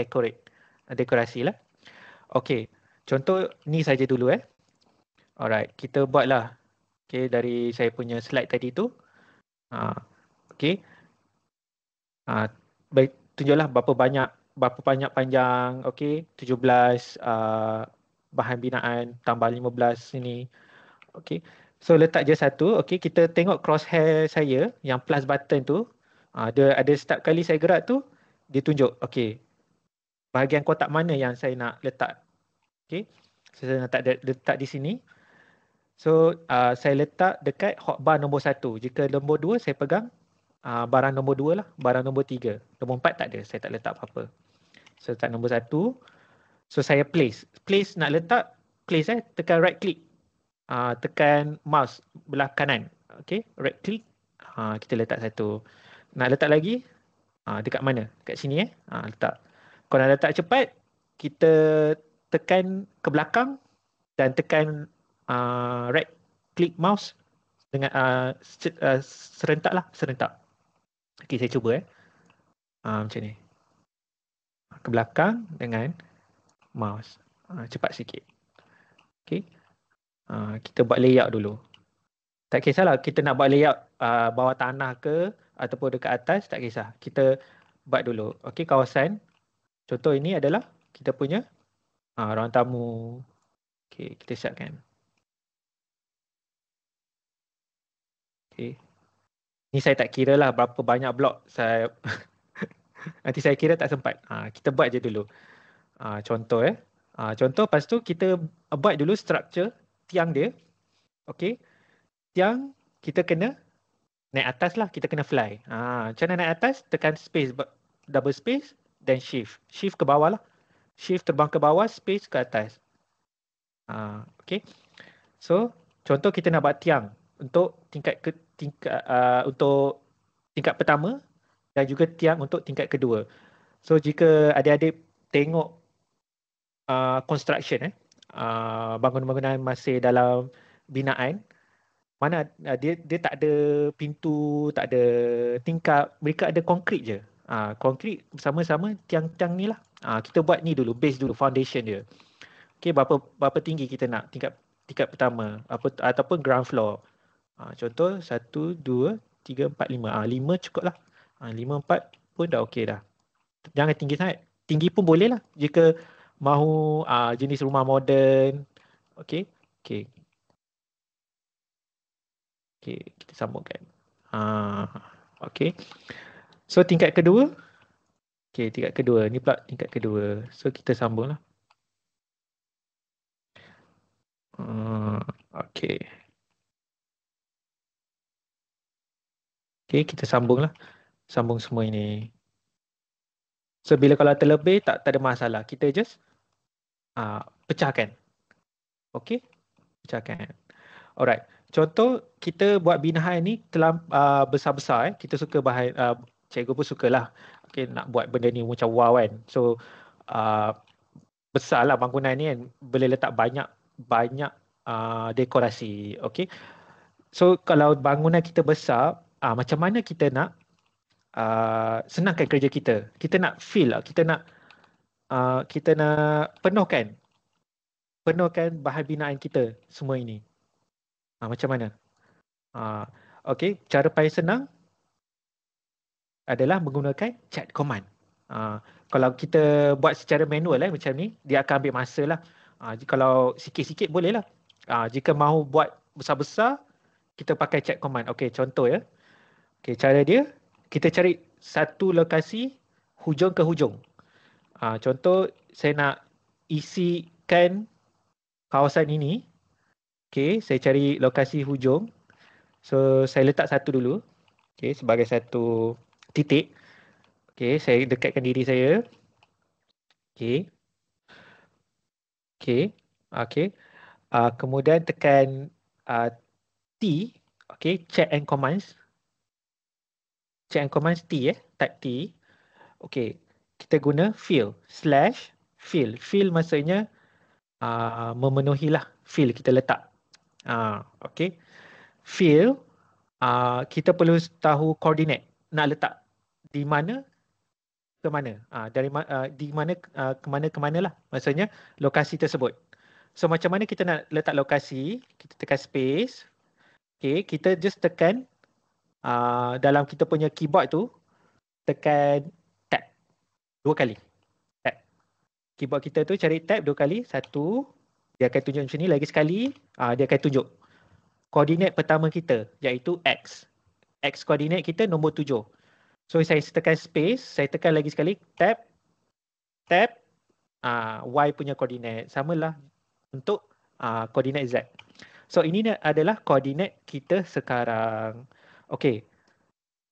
dekorasi lah. Okay, contoh ni saja dulu Alright, kita buatlah. Okay, dari saya punya slide tadi tu. Okay. Tunjuklah berapa banyak panjang. Okay, 17 bahan binaan tambah 15 sini. Okay. So letak je satu. Okay, kita tengok crosshair saya yang plus button tu. Ada setiap kali saya gerak tu, dia tunjuk. Okay, bahagian kotak mana yang saya nak letak. Okay, saya nak letak di sini. So saya letak dekat hotbar nombor 1. Jika nombor 2 saya pegang barang nombor 2 lah. Barang nombor 3. Nombor 4 tak ada. Saya tak letak apa-apa. So letak nombor 1. So saya place. Place nak letak. Place tekan right click. Tekan mouse belah kanan. Okay, right click. Kita letak satu. Nak letak lagi, dekat mana? Dekat sini letak. Kalau nak letak cepat, kita tekan ke belakang dan tekan right click mouse dengan serentak lah, serentak. Okay, saya cuba macam ni. Ke belakang dengan mouse. Cepat sikit. Okay. Kita buat layout dulu. Tak kisahlah kita nak buat layout bawah tanah ke ataupun dekat atas, tak kisah. Kita buat dulu. Okey, kawasan. Contoh ini adalah kita punya ruang tamu. Okey, kita siapkan. Okey. Ni saya tak kira lah berapa banyak blok saya nanti saya kira tak sempat. Kita buat je dulu. Contoh contoh lepas tu kita buat dulu structure tiang dia. Okey. Tiang kita kena naik atas lah, kita kena fly. Macam mana naik atas? Tekan space, double space dan shift. Shift ke bawah lah. Shift terbang ke bawah, space ke atas. Okay. So, contoh kita nak buat tiang untuk untuk tingkat pertama dan juga tiang untuk tingkat kedua. So, jika adik-adik tengok construction, bangunan-bangunan masih dalam binaan, mana dia tak ada pintu, tak ada tingkap, mereka ada konkrit je. Konkrit bersama-sama tiang-tiang ni lah. Kita buat ni dulu, base dulu, foundation dia. Okay, berapa tinggi kita nak tingkat pertama ataupun ground floor. Contoh 1, 2, 3, 4, 5. 5 cukup lah. 5, 4 pun dah okey dah. Jangan tinggi sangat. Tinggi pun boleh lah jika mahu jenis rumah moden. Okey. Okey. Okey, kita sambungkan. Okey. So tingkat kedua. Okey, tingkat kedua. Ni pula tingkat kedua. So kita sambung lah. Okey. Okey, kita sambung lah. Sambung semua ini. So bila kalau terlebih tak ada masalah. Kita just pecahkan. Okey. Pecahkan. Alright. Contoh kita buat binaan ni besar-besar. Kita suka cikgu pun sukalah. Okay, nak buat benda ni macam wow kan. So besar lah bangunan ni kan. Boleh letak banyak dekorasi. Okay. So kalau bangunan kita besar, macam mana kita nak senangkan kerja kita. Kita nak feel lah. Kita nak penuhkan bahan binaan kita semua ini. Macam mana? Okey, cara paling senang adalah menggunakan chat command. Kalau kita buat secara manual macam ni, dia akan ambil masa lah. Kalau sikit-sikit boleh lah. Jika mahu buat besar-besar, kita pakai chat command. Okey, contoh ya. Okey, cara dia, kita cari satu lokasi hujung ke hujung. Contoh, saya nak isikan kawasan ini. Okey, saya cari lokasi hujung. So, saya letak satu dulu. Okey, sebagai satu titik. Okey, saya dekatkan diri saya. Okey. Okey. Okey. Kemudian tekan T. Okey, check and commands. Check and commands T type T. Okey, kita guna fill /fill. Fill maksudnya memenuhilah fill kita letak. Okey. Fill, kita perlu tahu koordinat. Nak letak di mana ke mana. Di mana ke mana lah. Maksudnya lokasi tersebut. So macam mana kita nak letak lokasi, kita tekan space. Okay, kita just tekan dalam kita punya keyboard tu, tekan tab 2 kali. Tab. Keyboard kita tu cari tab 2 kali. 1, dia akan tunjuk macam ni. Lagi sekali, dia akan tunjuk koordinat pertama kita, iaitu X. X koordinat kita nombor 7. So saya tekan space, saya tekan lagi sekali, tab, Y punya koordinat. Samalah untuk koordinat Z. So ini adalah koordinat kita sekarang. Okey.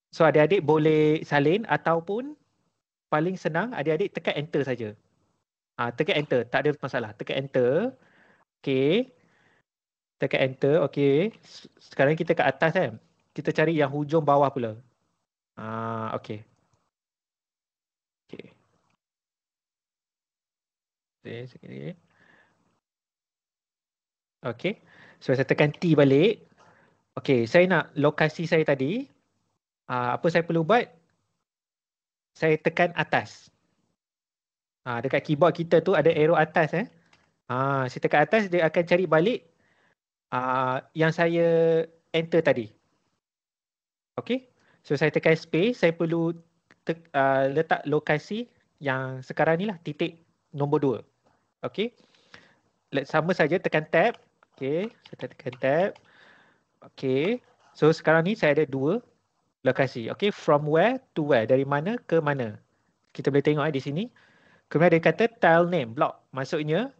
So adik-adik boleh salin ataupun paling senang adik-adik tekan enter saja. Tekan enter, tak ada masalah. Tekan enter. Okey. Tekan enter, okey. Sekarang kita ke atas kan. Kita cari yang hujung bawah pula. Okey. Okey. Sekejap. Okey. So saya tekan T balik. Okey, saya nak lokasi saya tadi. Apa saya perlu buat? Saya tekan atas. Dekat keyboard kita tu ada arrow atas saya tekan atas, dia akan cari balik yang saya enter tadi. Okey. So saya tekan space, saya perlu letak lokasi yang sekarang ni lah, titik nombor 2. Okey. Sama saja tekan tab. Okey, saya tekan tab. Okey. So sekarang ni saya ada 2. Lokasi. Okay, from where to where. Dari mana ke mana. Kita boleh tengok di sini. Kemudian dia kata tile name, block. Maksudnya,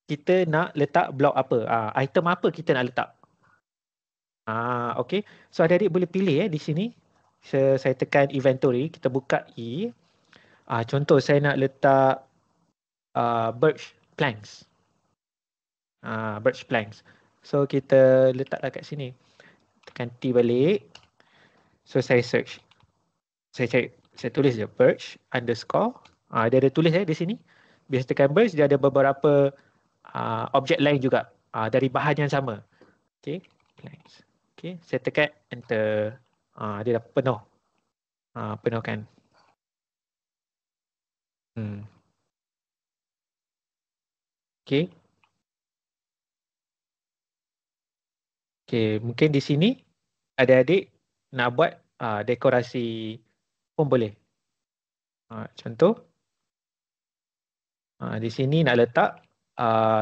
kita nak letak blok apa. Item apa kita nak letak. Okay. So, adik-adik boleh pilih di sini. Saya tekan inventory. Kita buka E. Contoh, saya nak letak birch planks. Birch planks. So, kita letaklah kat sini. Tekan T balik. So, saya search. Saya tulis je birch underscore. Dia ada tulis di sini. Bila tekan birch, dia ada beberapa objek lain juga dari bahan yang sama. Okay, planks. Okay, saya tekan enter. Dia dah penuh. Penuhkan. Okay. Okay, mungkin di sini adik-adik nak buat dekorasi pun boleh. Contoh, di sini nak letak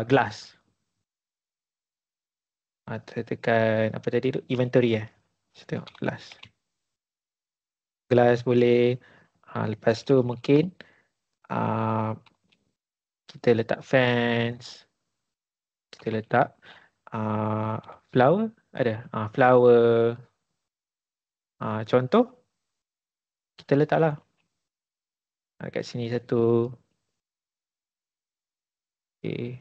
glass. Saya tekan apa tadi tu? Inventory Saya tengok glass. Glass boleh. Lepas tu mungkin kita letak fence. Kita letak flower. Ada. Flower. Contoh. Kita letaklah. Kat sini satu. Okay.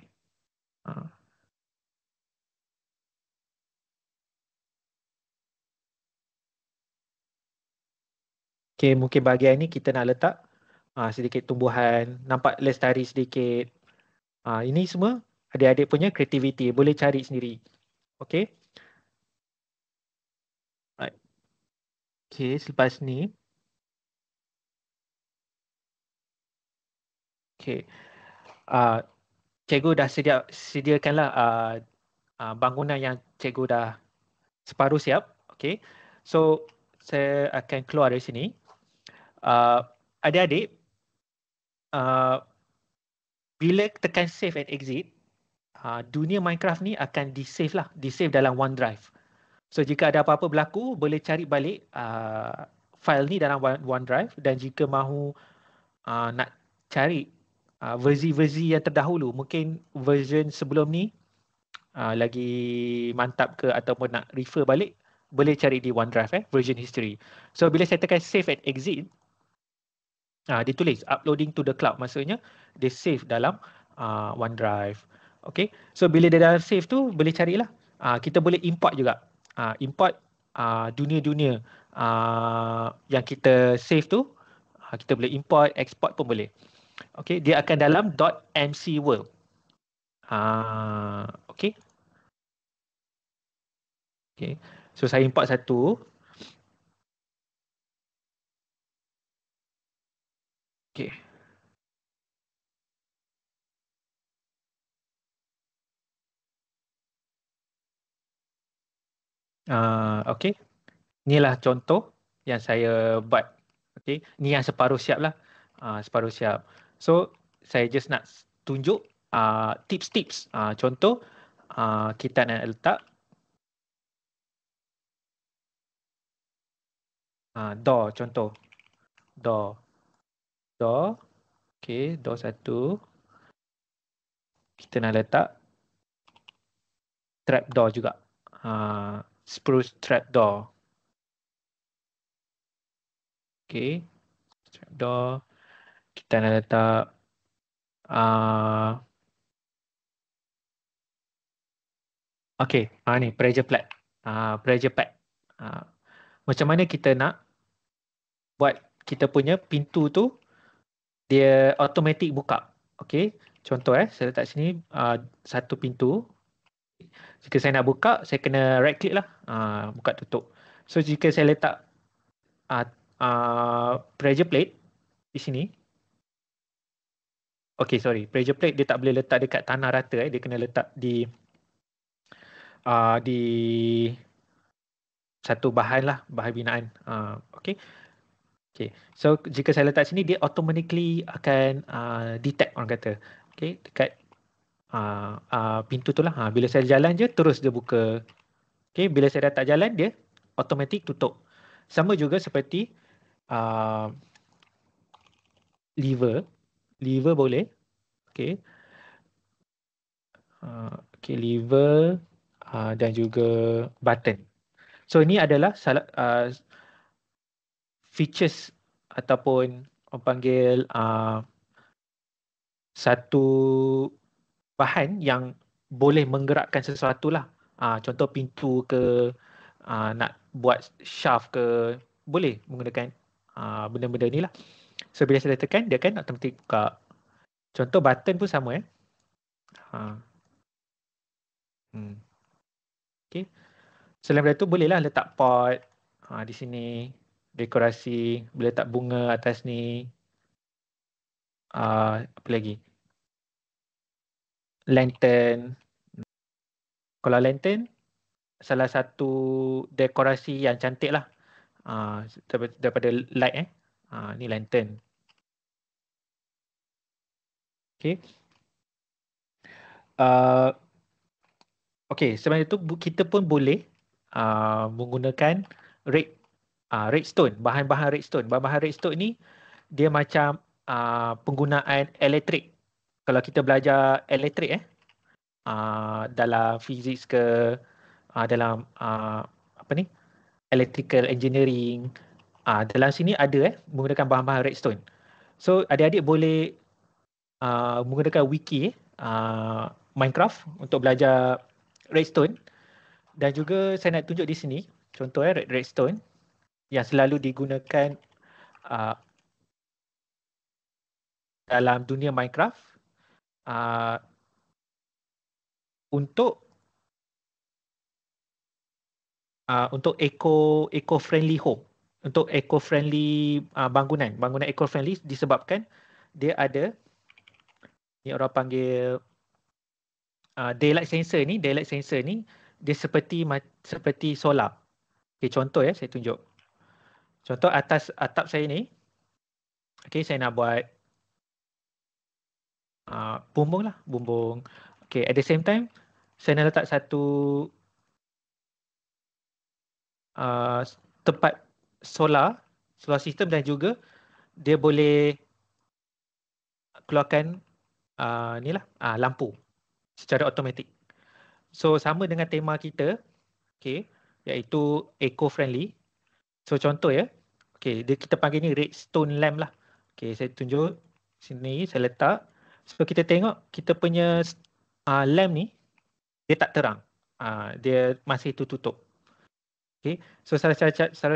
Okay, mungkin bahagian ni kita nak letak sedikit tumbuhan. Nampak lestari sedikit. Ini semua adik-adik punya kreativiti. Boleh cari sendiri. Okay. Okay, selepas ni. Okay. Cikgu dah sediakanlah bangunan yang cikgu dah separuh siap. Okay. So, saya akan keluar dari sini. Adik-adik, bila tekan save and exit, dunia Minecraft ni akan di-save lah. Di-save dalam OneDrive. So, jika ada apa-apa berlaku, boleh cari balik file ni dalam OneDrive. Dan jika mahu nak cari versi-versi yang terdahulu, mungkin version sebelum ni lagi mantap ke ataupun nak refer balik, boleh cari di OneDrive version history. So, bila saya tekan save and exit, ditulis uploading to the cloud. Maksudnya dia save dalam OneDrive. Okay. So bila dia dah save tu boleh carilah. Kita boleh import juga. Import dunia-dunia yang kita save tu. Kita boleh import, export pun boleh. Okay. Dia akan dalam .mcworld. Okay. Okay. So saya import satu. Okay. Okay. Inilah contoh yang saya buat. Okay. Ni yang separuh siap lah. Separuh siap. So, saya just nak tunjuk tips-tips. Contoh, kita nak letak door, contoh. Door. Okay, door satu. Kita nak letak trapdoor juga. Spruce trapdoor. Okay. Trapdoor. Kita nak letak okay, ni pressure plate. Pressure pad. Macam mana kita nak buat kita punya pintu tu dia automatic buka. Okay. Contoh saya letak sini satu pintu. Jika saya nak buka, saya kena right click lah. Buka tutup. So jika saya letak pressure plate di sini. Okay, sorry. Pressure plate dia tak boleh letak dekat tanah rata. Dia kena letak di satu bahan lah. Bahan binaan. Okay. Okay. So jika saya letak sini, dia automatically akan detect orang kata. Okay. Dekat pintu tu lah. Bila saya jalan je, terus dia buka. Okay. Bila saya dah tak jalan, dia automatic tutup. Sama juga seperti lever. Lever boleh. Okay. Okay, lever dan juga button. So ini adalah features ataupun orang panggil satu bahan yang boleh menggerakkan sesuatu lah. Contoh pintu ke, nak buat shaft ke, boleh menggunakan benda-benda ni lah. So bila saya tekan, dia kan automatik buka. Contoh button pun sama Okay. Selain daripada tu bolehlah letak pot di sini, dekorasi, boleh letak bunga atas ni. Apa lagi? Lantern. Kalau lantern, salah satu dekorasi yang cantik lah daripada light ni lantern. Okay. Okay, sebenarnya tu kita pun boleh menggunakan redstone, bahan-bahan redstone. Bahan-bahan redstone ni dia macam penggunaan elektrik. Kalau kita belajar elektrik dalam fizik ke, dalam apa ni, electrical engineering, dalam sini ada menggunakan bahan-bahan redstone. So adik-adik boleh menggunakan wiki Minecraft untuk belajar redstone. Dan juga saya nak tunjuk di sini contoh redstone yang selalu digunakan dalam dunia Minecraft untuk eco-friendly home, untuk eco-friendly bangunan eco-friendly disebabkan dia ada ni orang panggil daylight sensor ni dia seperti solar. Okay, contoh saya tunjuk. Contoh atas atap saya ni, okay, saya nak buat bumbung. Okay, at the same time saya nak letak satu tempat solar system, dan juga dia boleh keluarkan lampu secara automatik. So sama dengan tema kita, okay, iaitu eco-friendly. So contoh okay, kita panggil ni redstone lamp lah. Okay, saya tunjuk sini, saya letak. So kita tengok kita punya lamp ni dia tak terang, dia masih tertutup. Okay, so salah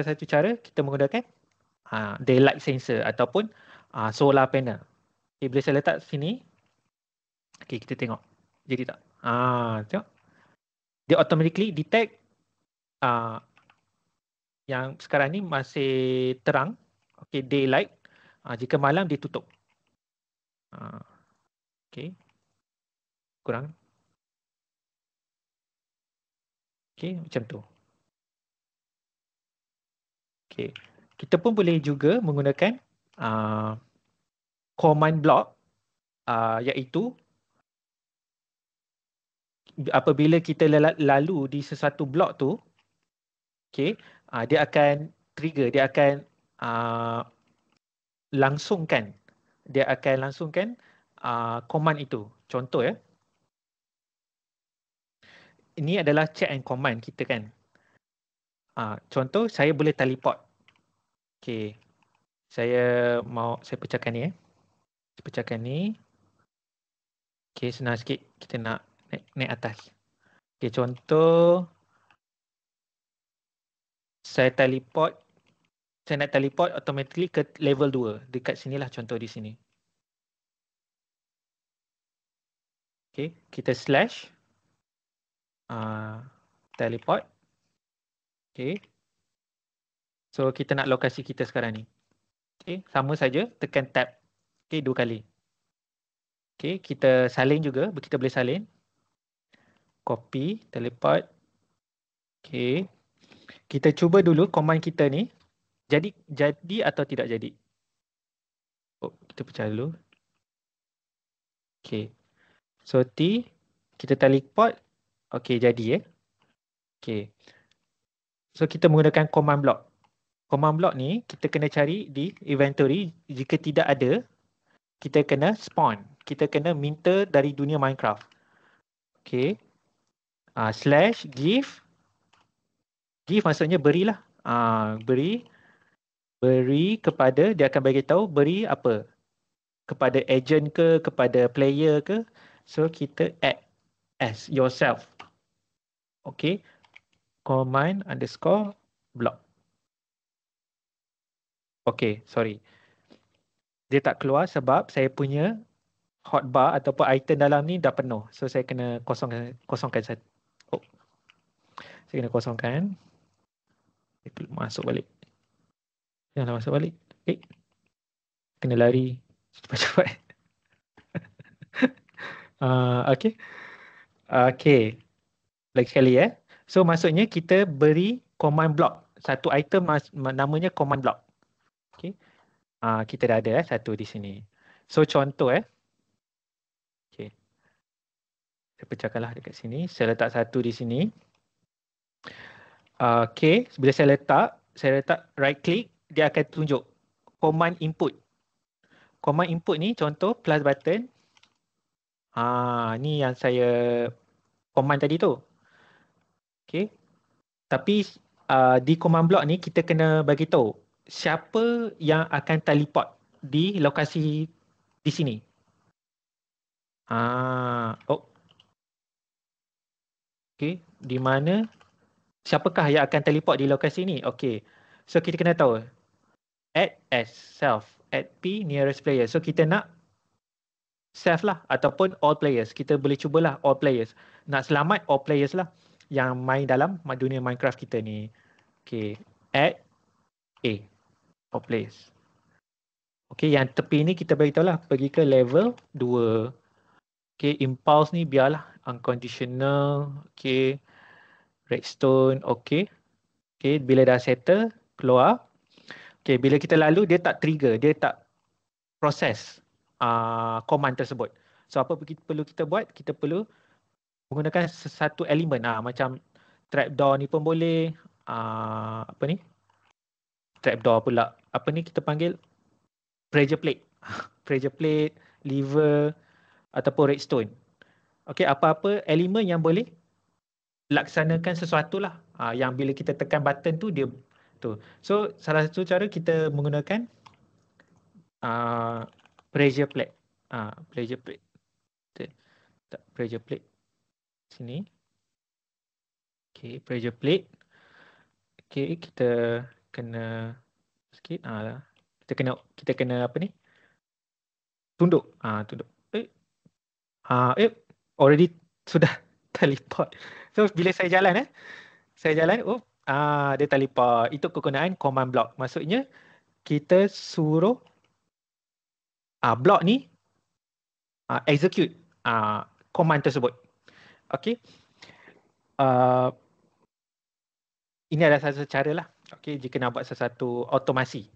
satu cara kita menggunakan daylight sensor ataupun solar panel. Okay, bila saya letak sini, okay, kita tengok jadi tak? Tengok. Dia automatically detect yang sekarang ni masih terang. Okay, daylight. Jika malam dia tutup. Okay. Kurang. Okay, macam tu. Okay. Kita pun boleh juga menggunakan command block, iaitu apabila kita lalu di sesuatu blok tu, okay, dia akan trigger, dia akan langsungkan command itu. Contoh ini adalah check and command kita kan. Contoh saya boleh teleport. Okay, saya pecahkan ni Saya pecahkan ni. Okay, senang sikit kita nak naik atas. Okay, contoh saya nak teleport automatically ke level 2. Dekat sinilah contoh di sini. Okay, kita slash teleport. Okay. So kita nak lokasi kita sekarang ni. Okay, sama saja tekan tab. Okay, 2 kali. Okay, kita salin juga. Kita boleh salin. Copy, teleport. Okay. Kita cuba dulu command kita ni. Jadi atau tidak jadi. Kita pecah dulu. Okay. So T, kita teleport. Okay, jadi Okay. So kita menggunakan command block. command block ni kita kena cari di inventory. Jika tidak ada, kita kena spawn. Kita kena minta dari dunia Minecraft. Okay. Slash give. Give maksudnya berilah. Beri kepada, dia akan bagi tahu beri apa. Kepada agent ke, kepada player ke. So kita add as yourself. Okay. Command underscore block. Okay, sorry. Dia tak keluar sebab saya punya hotbar ataupun item dalam ni dah penuh. So saya kena kosongkan satu. Oh. Saya kena kosongkan. Masuk balik. Janganlah masuk balik. Okay. Kena lari cepat-cepat. Okay. Okay. Lagi sekali So maksudnya kita beri command block. Satu item namanya command block. Okay. Kita dah ada satu di sini. So contoh okay. Saya pecahkanlah dekat sini. Saya letak satu di sini. Okay. Bila saya letak right click, dia akan tunjuk command input. Command input ni contoh plus button. Ni yang saya command tadi tu. Okay. Tapi di command block ni kita kena bagi tahu siapa yang akan teleport di lokasi di sini. Okay. Di mana? Siapakah yang akan teleport di lokasi ni? Okay. So kita kena tahu. Add as self. Add P nearest player. So kita nak self lah ataupun all players. Kita boleh cubalah all players. Nak selamat all players lah yang main dalam dunia Minecraft kita ni. Okay. Add A. All players. Okay, yang tepi ni kita beritahu lah pergi ke level 2. Okay, impulse ni biarlah unconditional. Okay. Redstone. Okay. Okay, bila dah settle, keluar. Okay, bila kita lalu, dia tak trigger. Dia tak proses command tersebut. So, apa perlu kita buat? Kita perlu menggunakan satu elemen. Macam trapdoor ni pun boleh. Apa ni? Trapdoor pula. Apa ni kita panggil? Pressure plate. Pressure plate, lever, ataupun redstone. Okay, apa-apa elemen yang boleh laksanakan sesuatu lah. Yang bila kita tekan button tu, dia tu. So, salah satu cara kita menggunakan pressure plate. Pressure plate. Pressure plate. Sini. Okay, pressure plate. Okay, kita kena sikit. Kita kena apa ni? Tunduk. Tunduk. Already sudah teleport. So, bila saya jalan, dia teleport. Itu kegunaan command block. Maksudnya, kita suruh block ni execute command tersebut. Okay. Ini adalah satu cara lah. Okay, jika nak buat sesuatu otomasi.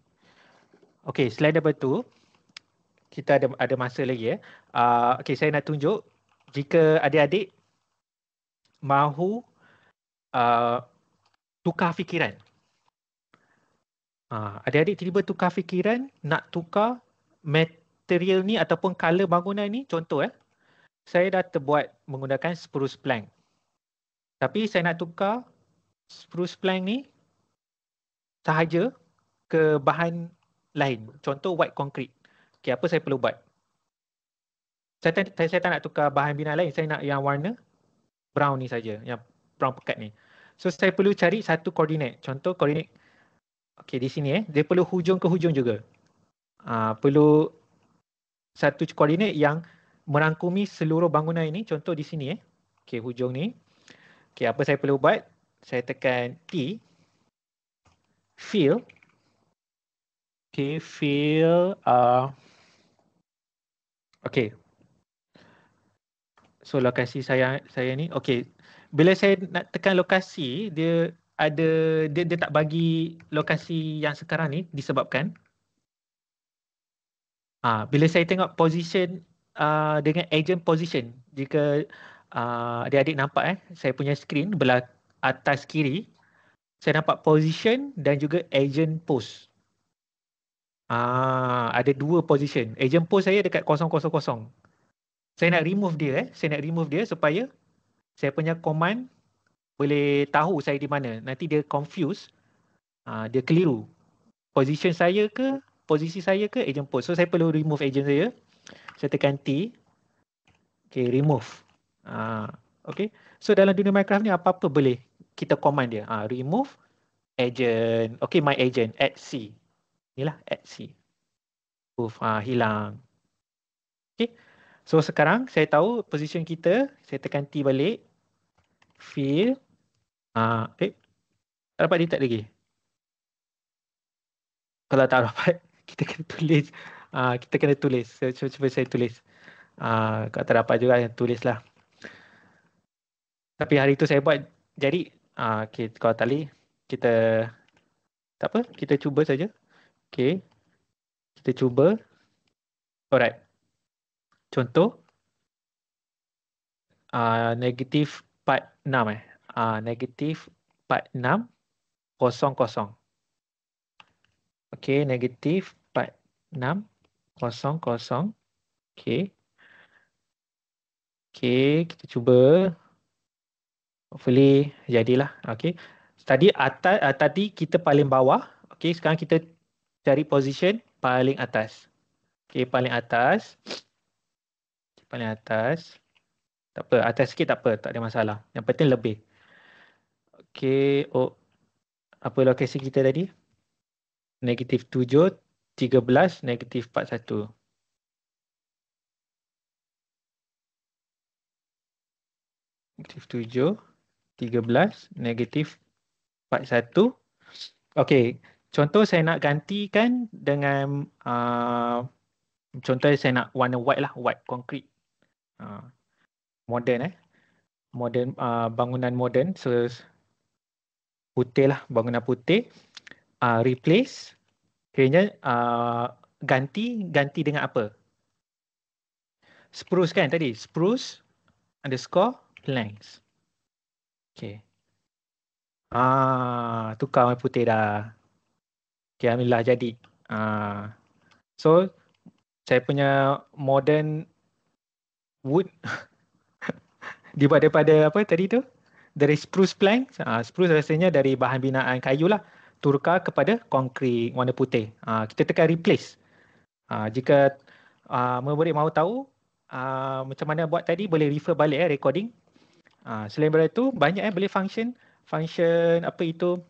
Okay, selain daripada tu, kita ada masa lagi. Okay, saya nak tunjuk jika adik-adik mahu tukar fikiran. Adik-adik tiba-tiba tukar fikiran nak tukar material ni ataupun color bangunan ni. Contoh saya dah terbuat menggunakan spruce plank. Tapi saya nak tukar spruce plank ni sahaja ke bahan lain. Contoh white concrete. Okay, apa saya perlu buat? Saya tak nak tukar bahan bina lain. Saya nak yang warna brown ni saja, yang brown pekat ni. So saya perlu cari satu koordinat. Contoh koordinat, okay, di sini dia perlu hujung ke hujung juga. Perlu satu koordinat yang merangkumi seluruh bangunan ini. Contoh di sini okay, hujung ni. Okay, apa saya perlu buat? Saya tekan T. Fill. Okay, fill. Okay. So lokasi saya ni, okay. Bila saya nak tekan lokasi, dia tak bagi lokasi yang sekarang ni disebabkan bila saya tengok position dengan agent position, jika adik-adik nampak saya punya screen belah atas kiri, saya nampak position dan juga agent post. Ada dua position. Agent post saya dekat 000. Saya nak remove dia supaya saya punya command boleh tahu saya di mana. Nanti dia confuse, dia keliru. Posisi saya ke agent post. So saya perlu remove agent saya. Saya tekan T. Okay, remove. Okay. So dalam dunia Minecraft ni apa-apa boleh kita command dia. Remove agent. Okay, my agent. Add C. Inilah add C. Hilang. Okay. So sekarang saya tahu position kita. Saya tekan T balik. Fill. Dapat detect lagi. Kalau tak dapat, kita kena tulis. Cuba saya tulis. Kalau tak dapat juga, tulislah. Tapi hari tu saya buat. Jadi, okay, kalau tak boleh, kita tak apa, kita cuba saja. Okay. Kita cuba. Alright. Contoh. Negatif 46 negatif 46 00. Okay, negatif 46 00. Okay. Okay, kita cuba. Hopefully jadilah. Okay. Tadi kita paling bawah. Okay, sekarang kita cari position paling atas. Okay, paling atas. Paling atas. Tak apa, atas sikit tak apa, tak ada masalah. Yang penting lebih. Okay, apa lokasi kita tadi? Negatif 7, 13, negatif 41. Negatif 7, 13, negatif 41. Okay, contoh saya nak gantikan dengan contoh saya nak warna white lah, white concrete. Modern modern, bangunan moden. So putih lah, bangunan putih. Replace, kiranya ganti dengan apa? Spruce kan tadi, spruce underscore planks. Okay. Tukar warna putih dah. Okay, alhamdulillah jadi. So saya punya modern wood dibuat daripada apa tadi tu? Dari spruce plank. Spruce rasanya dari bahan binaan kayu lah. Tukar kepada konkrit warna putih. Kita tekan replace. Jika murid mahu tahu macam mana buat tadi, boleh refer balik recording. Selain daripada itu, banyak boleh function apa itu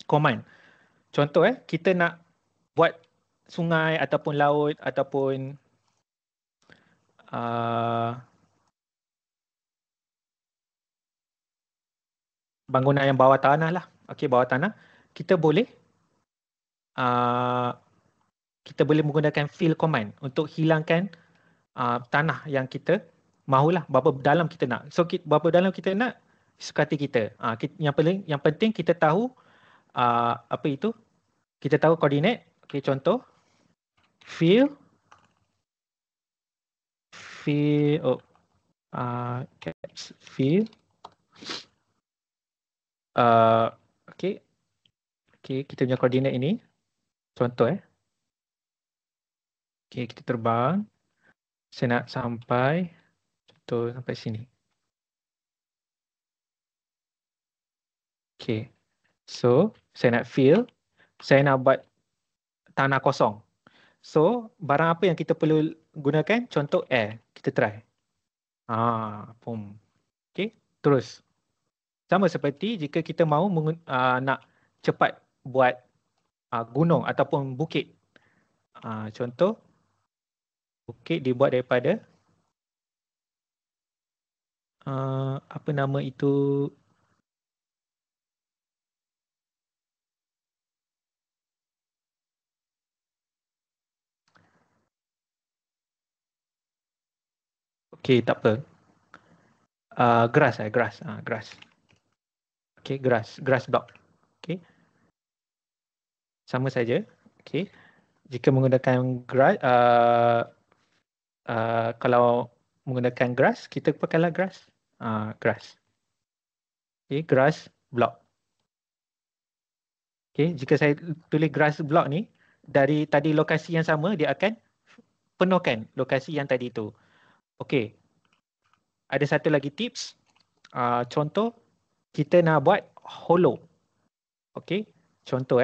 command. Contoh kita nak buat sungai ataupun laut ataupun bangunan yang bawah tanah lah. Okey, bawah tanah. Kita boleh menggunakan fill command untuk hilangkan tanah yang kita mahulah, berapa dalam kita nak. So berapa dalam kita nak, suka hati kita. Yang penting kita tahu apa itu? Kita tahu koordinat. Okey, contoh fill okey, kita punya koordinat ini. Contoh okey, kita terbang. Saya nak sampai sini. Okay. So, saya nak fill. Saya nak buat tanah kosong. So, barang apa yang kita perlu gunakan? Contoh air. Kita try. Boom. Okay, terus. Sama seperti jika kita mahu nak cepat buat gunung ataupun bukit. Contoh, bukit dibuat daripada apa nama itu? Okey, tak apa. Grass. Okey, grass block. Okey. Sama saja. Okey. Jika menggunakan grass, kalau menggunakan grass, kita pakailah grass. Grass. Okey, grass block. Okay, jika saya tulis grass block ni, dari tadi lokasi yang sama, dia akan penuhkan lokasi yang tadi tu. Okay, ada satu lagi tips. Contoh, kita nak buat hollow. Okay, contoh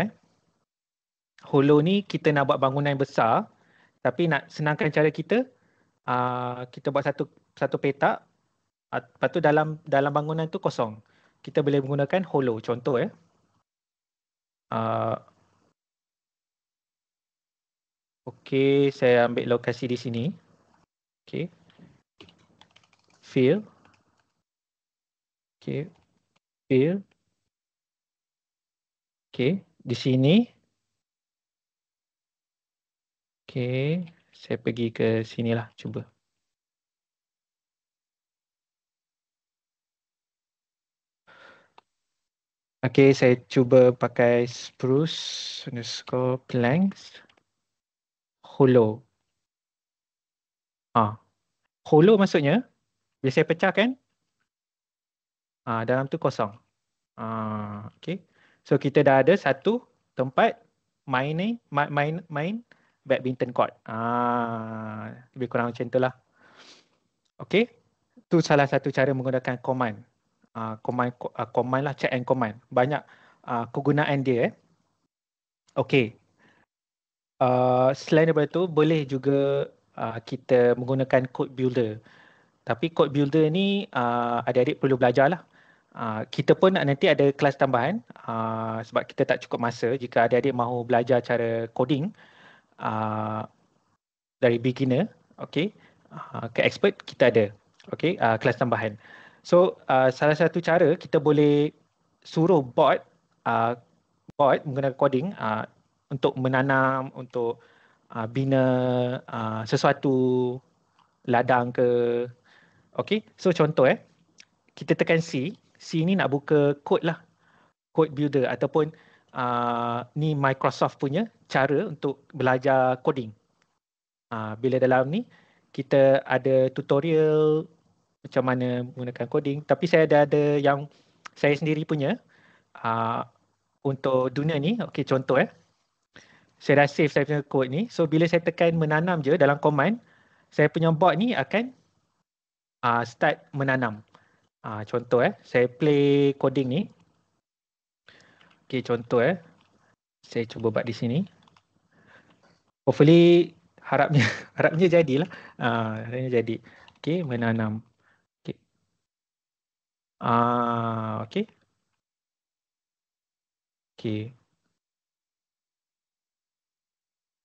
hollow ni kita nak buat bangunan besar, tapi nak senangkan cara kita, kita buat satu petak, lepas tu dalam bangunan tu kosong. Kita boleh menggunakan hollow. Contoh okey, saya ambil lokasi di sini. Okey. Fill. Okey. Fill. Okey, di sini. Okey, saya pergi ke sinilah, cuba. Okey, saya cuba pakai spruce underscore planks hollow. Hollow maksudnya bila saya pecahkan, dalam tu kosong. Okey. So kita dah ada satu tempat main badminton court. Lebih kurang macam itulah. Okey. Tu salah satu cara menggunakan command. Command lah, check and command. Banyak kegunaan dia. Okey. Selain daripada tu, boleh juga kita menggunakan code builder. Tapi code builder ni adik-adik perlu belajar lah. Kita pun nanti ada kelas tambahan sebab kita tak cukup masa. Jika adik-adik mahu belajar cara coding dari beginner, okay, ke expert, kita ada kelas tambahan. So salah satu cara kita boleh suruh bot menggunakan coding untuk menanam, untuk bina sesuatu ladang ke. Okay, so contoh kita tekan C. C ni nak buka kod lah, code builder ataupun ni Microsoft punya cara untuk belajar coding. Bila dalam ni kita ada tutorial macam mana menggunakan coding, tapi saya ada yang saya sendiri punya untuk dunia ni. Okay, contoh saya dah save saya punya code ni. So bila saya tekan menanam je dalam command, saya punya bot ni akan start menanam. Contoh saya play coding ni. Okay, contoh saya cuba buat di sini. Hopefully harapnya jadilah. Harapnya jadi. Okay, menanam. Okay. Okay. Okay.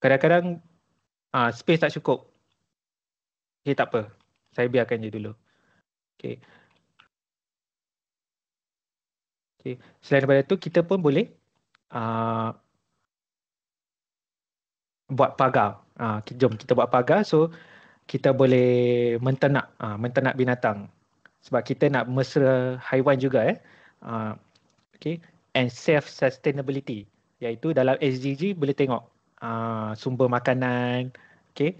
Kadang-kadang space tak cukup. Okay, tak apa. Saya biarkan je dulu. Okay. Okay. Selain daripada tu, kita pun boleh buat pagar. Jom kita buat pagar. So, kita boleh menternak binatang. Sebab kita nak mesra haiwan juga. Okay. And self-sustainability. Iaitu dalam SDG boleh tengok sumber makanan. Okay.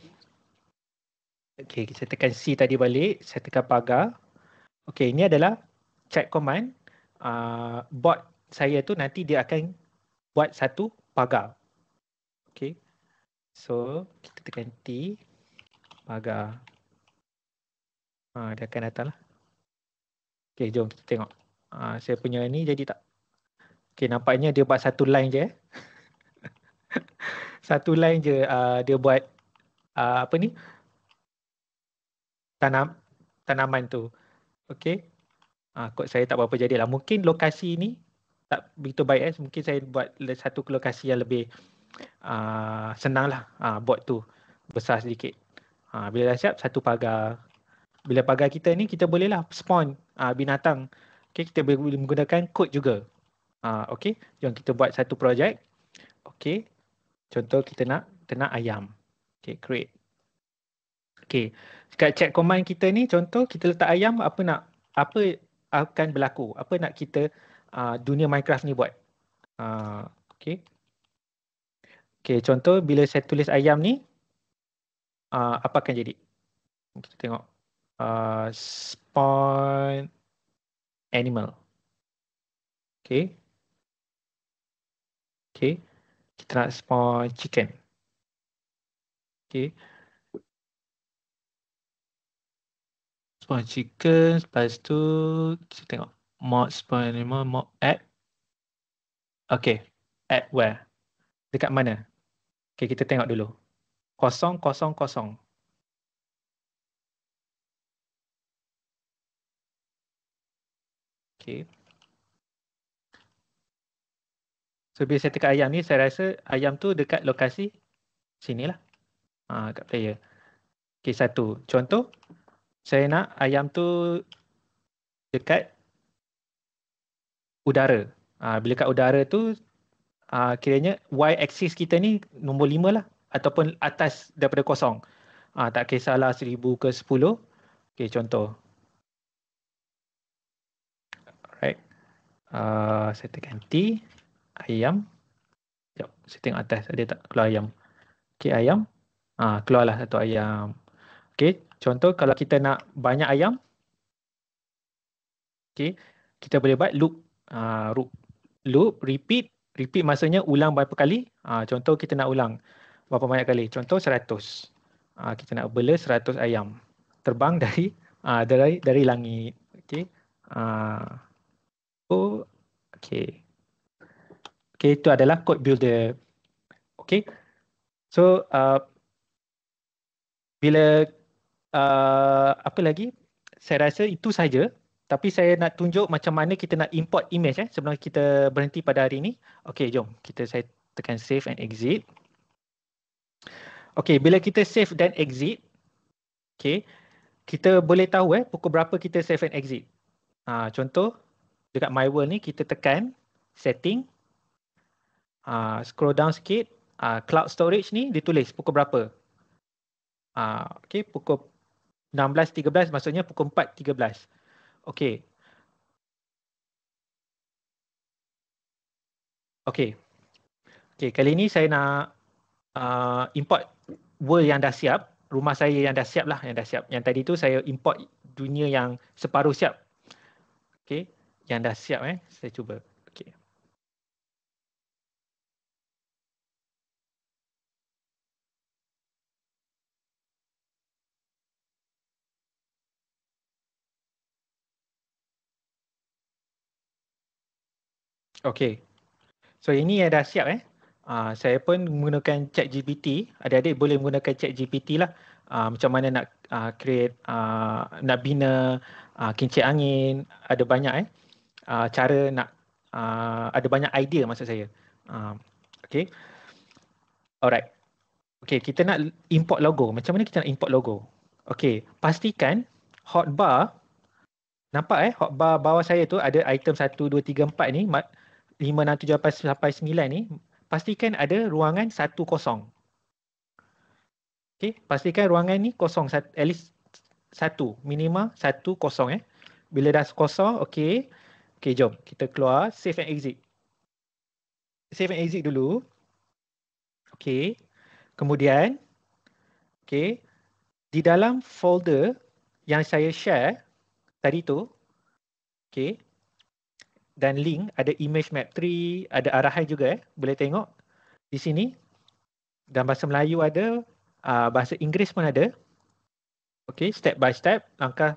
Okay, saya tekan C tadi balik. Saya tekan pagar. Okay, ini adalah check command. Bot saya tu nanti dia akan buat satu pagar. Okay. So, kita tekan T. Pagar. Dia akan datang lah. Okay, jom kita tengok. Saya punya ni jadi tak? Okay, nampaknya dia buat satu line je. Satu line je dia buat apa ni? Tanaman tu. Okay. Kod saya tak berapa jadilah. Mungkin lokasi ni tak begitu baik. Mungkin saya buat satu lokasi yang lebih senang lah. Bot tu besar sedikit. Bila dah siap, satu pagar. Bila pagar kita ni, kita bolehlah spawn binatang. Okay, kita boleh menggunakan kod juga. Okay, jom kita buat satu projek. Okay, contoh kita nak ternak ayam. Okay, create. Okay, kat check command kita ni, contoh kita letak ayam, apa akan berlaku? Apa nak kita dunia Minecraft ni buat? Okay. Okay, contoh bila saya tulis ayam ni, apa akan jadi? Kita tengok. Spawn animal. Okay. Okay. Kita nak spawn chicken. Okay. Spawn chicken. Lepas tu kita tengok mod spawn animal, mod add. Okay. Add where? Dekat mana? Okay, kita tengok dulu. 0, 0, 0. Okay. So bila saya tekan ayam ni, saya rasa ayam tu dekat lokasi sinilah. Kat player. Okay, 1. Contoh, saya nak ayam tu dekat udara. Bila kat udara tu, kiranya y-axis kita ni nombor 5 lah. Ataupun atas daripada 0. Tak kisahlah 1000 ke 10. Okay, contoh. Alright. Saya tekan T. Ayam. Sekejap, saya tengok atas. Ada tak keluar ayam? Okay, ayam. Keluarlah satu ayam. Okay, contoh kalau kita nak banyak ayam. Okay, kita boleh buat loop. Loop, repeat. Repeat maksudnya ulang berapa kali. Contoh kita nak ulang berapa banyak kali. Contoh 100. Kita nak bela 100 ayam. Terbang dari langit. Okay. Okay. Okay, itu adalah code builder. Okay. So, bila apa lagi? Saya rasa itu saja. Tapi saya nak tunjuk macam mana kita nak import image sebelum kita berhenti pada hari ini. Okay, jom. Saya tekan save and exit. Okay, bila kita save dan exit, okay, kita boleh tahu pukul berapa kita save and exit. Contoh, dekat My World ni kita tekan setting, scroll down sikit, cloud storage ni ditulis pukul berapa. Okay, pukul 16.13 maksudnya pukul 4.13. Okay. Okay. Okay, kali ni saya nak import world yang dah siap. Rumah saya yang dah siap lah, yang dah siap. Yang tadi tu saya import dunia yang separuh siap. Okay, yang dah siap saya cuba. Okay. Okay. So ini yang dah siap saya pun menggunakan ChatGPT. Adik-adik boleh menggunakan ChatGPT lah. Macam mana nak create, nak bina kincir angin. Ada banyak cara nak, ada banyak idea maksud saya. Okay. Alright. Okay, kita nak import logo. Macam mana kita nak import logo? Okay, pastikan hotbar. Nampak hotbar bawah saya tu ada item 1, 2, 3, 4 ni. 5, 6, 7, 8 sampai 9 ni. Pastikan ada ruangan 1 kosong. Okay, pastikan ruangan ni kosong. At least 1. Minimal 1 kosong. Bila dah kosong, okay. Okay, jom. Kita keluar. Save and exit. Save and exit dulu. Okay. Kemudian, okay. Di dalam folder yang saya share tadi tu, okay. Dan link ada image map 3, ada arahan juga boleh tengok di sini. Dan bahasa Melayu ada, bahasa Inggeris pun ada. Okay, step by step, langkah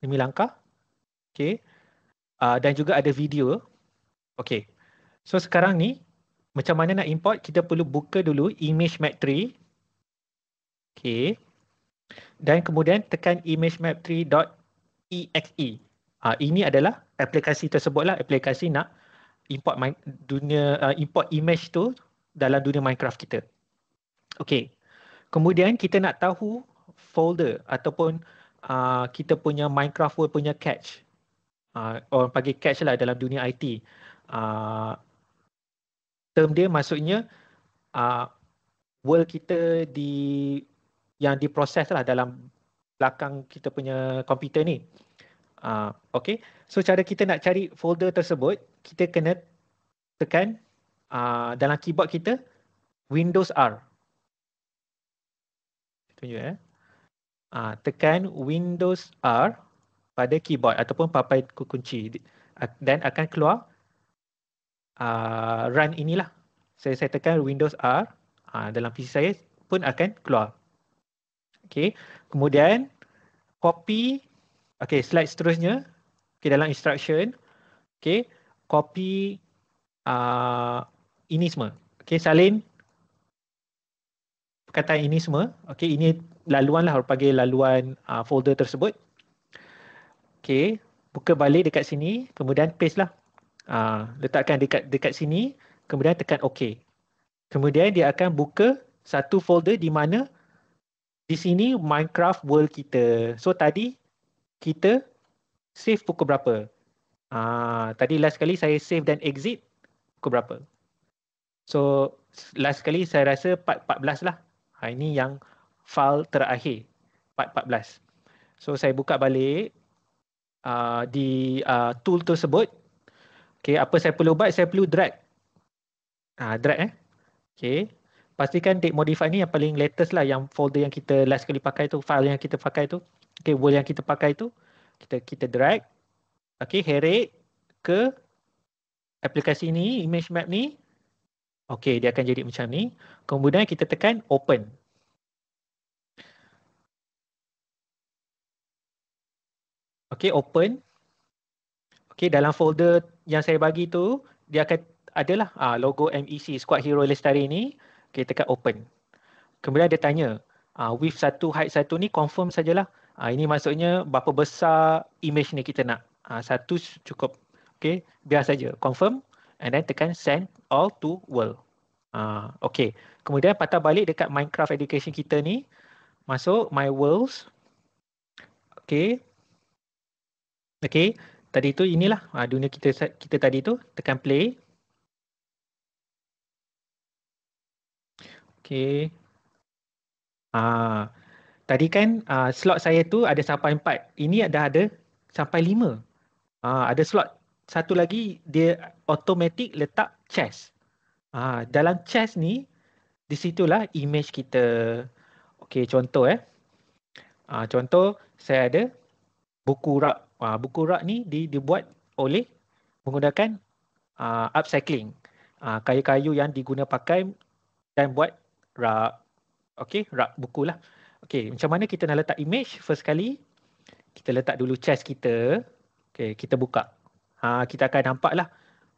demi langkah. Okay, dan juga ada video. Okay, so sekarang ni macam mana nak import? Kita perlu buka dulu image map 3. Okay, dan kemudian tekan imagemap3.exe. Ini adalah aplikasi tersebutlah, aplikasi nak import import image tu dalam dunia Minecraft kita. Okey. Kemudian kita nak tahu folder ataupun kita punya Minecraft World punya cache. Orang panggil cache lah dalam dunia IT. Term dia maksudnya world kita yang diproses lah dalam belakang kita punya komputer ni. Okay, so cara kita nak cari folder tersebut, kita kena tekan dalam keyboard kita Windows R. Tunjuk tekan Windows R pada keyboard ataupun papai kunci dan akan keluar run inilah. Saya tekan Windows R, dalam PC saya pun akan keluar. Okay, kemudian copy, okay, slide seterusnya, okay, dalam instruction, okay, copy ini semua. Okay, salin perkataan ini semua. Okay, ini laluan lah, panggil laluan folder tersebut. Okay, buka balik dekat sini, kemudian paste lah. Letakkan dekat sini, kemudian tekan OK. Kemudian dia akan buka satu folder di mana di sini Minecraft world kita. So tadi kita save pukul berapa? Tadi last kali saya save dan exit pukul berapa? So last kali saya rasa part 14 lah. Ini yang file terakhir, part 14. So saya buka balik di tool tersebut. Okay, apa saya perlu buat? Saya perlu drag. Drag Okay. Pastikan date modify ni yang paling latest lah, yang folder yang kita last kali pakai tu, file yang kita pakai tu. Okay, world yang kita pakai tu. Kita drag. Okay, heret ke aplikasi ni, image map ni. Okay, dia akan jadi macam ni. Kemudian kita tekan open. Okay, open. Okay, dalam folder yang saya bagi tu, dia akan adalah logo MEC, Squad Hero Lestari ni. Okay, tekan open. Kemudian dia tanya, width 1, height 1 ni confirm sajalah. Ini maksudnya berapa besar image ni kita nak. 1 cukup. Okay, biar saja. Confirm. And then tekan send all to world. Okay. Kemudian patah balik dekat Minecraft Education kita ni. Masuk My Worlds. Okay. Okay. Tadi tu inilah dunia kita tadi tu. Tekan play. Okay. Tadi kan slot saya tu ada sampai 4. Ini dah ada sampai 5. Ada slot satu lagi, dia automatic letak chest. Dalam chest ni, di situlah image kita. Okay, contoh contoh saya ada buku rak. Buku rak ni dibuat oleh menggunakan upcycling. Kayu-kayu yang diguna pakai dan buat rak. Okay, rak buku lah. Okay, macam mana kita nak letak image? First kali, kita letak dulu chest kita. Okay, kita buka. Kita akan nampak lah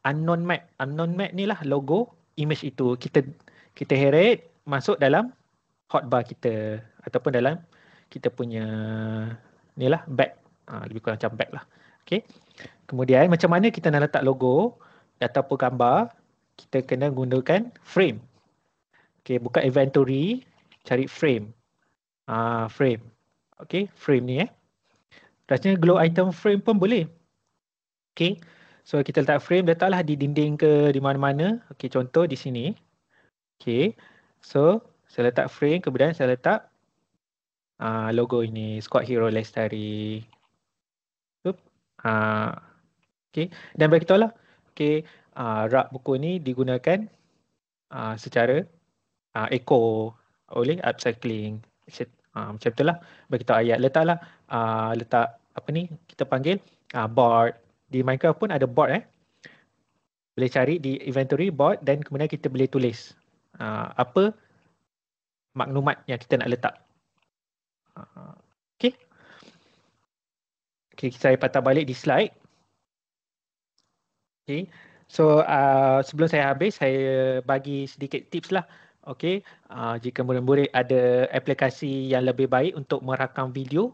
unknown map. Unknown map ni lah logo image itu. Kita heret masuk dalam hotbar kita. Ataupun dalam kita punya ni lah bag. Lebih kurang macam bag lah. Okay. Kemudian macam mana kita nak letak logo ataupun gambar? Kita kena gunakan frame. Okay, buka inventory. Cari frame. Frame. Okay, frame ni rasanya glow item frame pun boleh. Okay, so kita letak frame, letaklah di dinding ke di mana-mana. Okay, contoh di sini. Okay, so saya letak frame, kemudian saya letak logo ini, Squad Hero Lestari. Okay, dan beritahulah. Okay, rak buku ni digunakan secara eco oleh upcycling. Macam itulah. Beritahu ayat. Letaklah, letak apa ni kita panggil board. Di Minecraft pun ada board Boleh cari di inventory board dan kemudian kita boleh tulis apa maklumat yang kita nak letak. Okay. Okay, saya patah balik di slide. Okay. So sebelum saya habis, saya bagi sedikit tips lah. Okay. Jika murid-murid ada aplikasi yang lebih baik untuk merakam video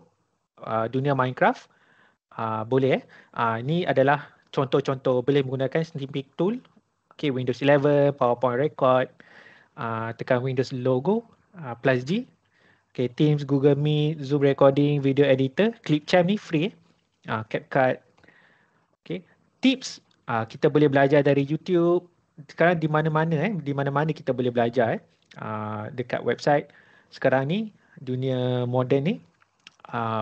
dunia Minecraft, boleh ini adalah contoh-contoh. Boleh menggunakan snipping tool. Okay, Windows 11, PowerPoint Record, tekan Windows logo, plus G. Okay, Teams, Google Meet, Zoom Recording, Video Editor, Clipchamp ni free. CapCut. Okay, tips kita boleh belajar dari YouTube. Sekarang di mana-mana kita boleh belajar dekat website. Sekarang ni dunia moden ni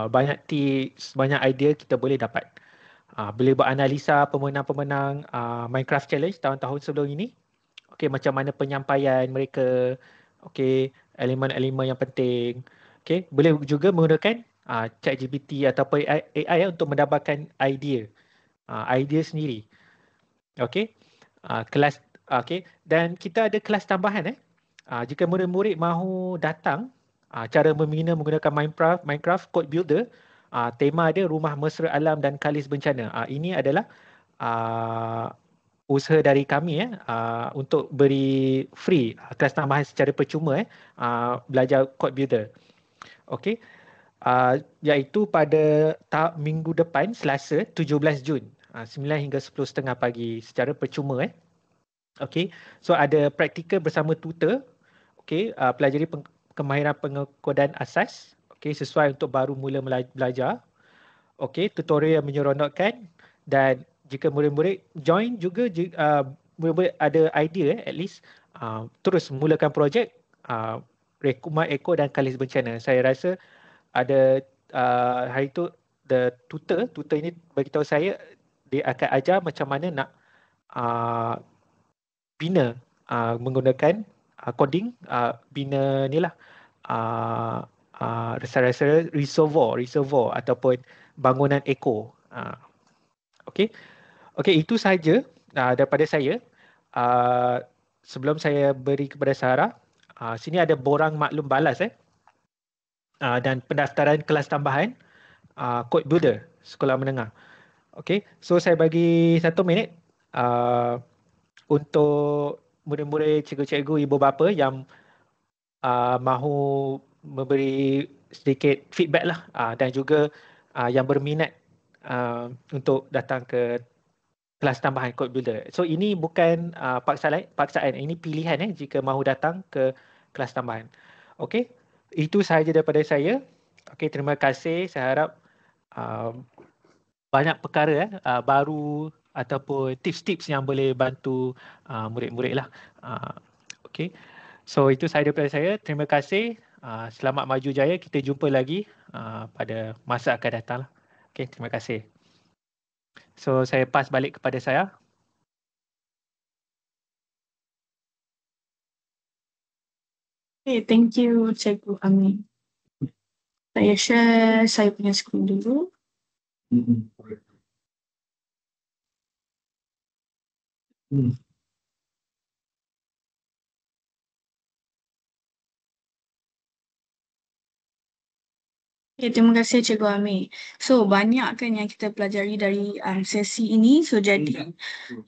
banyak tips, banyak idea kita boleh dapat. Boleh buat analisa pemenang-pemenang Minecraft Challenge tahun-tahun sebelum ini. Okay, macam mana penyampaian mereka. Okay, elemen-elemen yang penting. Okay, boleh juga menggunakan ChatGPT ataupun AI untuk mendapatkan idea. Idea sendiri. Okay. kelas okey, dan kita ada kelas tambahan jika murid-murid mahu datang cara membina menggunakan Minecraft Code Builder. Tema dia Rumah Mesra Alam dan Kalis Bencana. Ini adalah usaha dari kami untuk beri free kelas tambahan secara percuma belajar Code Builder. Okey. Iaitu pada minggu depan Selasa 17 Jun 9 hingga 10.30 pagi secara percuma Okey. So ada praktikal bersama tutor. Okey, pelajari kemahiran pengekodan asas. Okey, sesuai untuk baru mula belajar. Okey, tutorial yang menyeronokkan, dan jika murid-murid join juga murid-murid ada idea at least terus mulakan projek Rumah Ekor dan Kalis Bencana. Saya rasa ada hari tu tutor ini bagi tahu saya dia akan ajar macam mana nak bina menggunakan coding, bina ni lah rasa-rasa reservoir ataupun bangunan ekor. Okey, itu sahaja daripada saya. Sebelum saya beri kepada Sarah, sini ada borang maklum balas dan pendaftaran kelas tambahan Code Builder sekolah menengah. Okey, so saya bagi 1 minit untuk murid-murid, cikgu-cikgu, ibu bapa yang mahu memberi sedikit feedback lah dan juga yang berminat untuk datang ke kelas tambahan Code Builder. So ini bukan paksaan, ini pilihan jika mahu datang ke kelas tambahan. Okey, itu sahaja daripada saya. Okey, terima kasih. Saya harap banyak perkara baru ataupun tips-tips yang boleh bantu murid-murid lah. Okey, so itu sahaja daripada saya. Terima kasih. Selamat maju jaya. Kita jumpa lagi pada masa akan datang lah. Okey, terima kasih. So saya pass balik kepada saya. Okay, thank you Cikgu Ami. Saya share saya punya skrin dulu. Okay, terima kasih Cikgu Ami. So, banyak kan yang kita pelajari dari sesi ini. So, jadi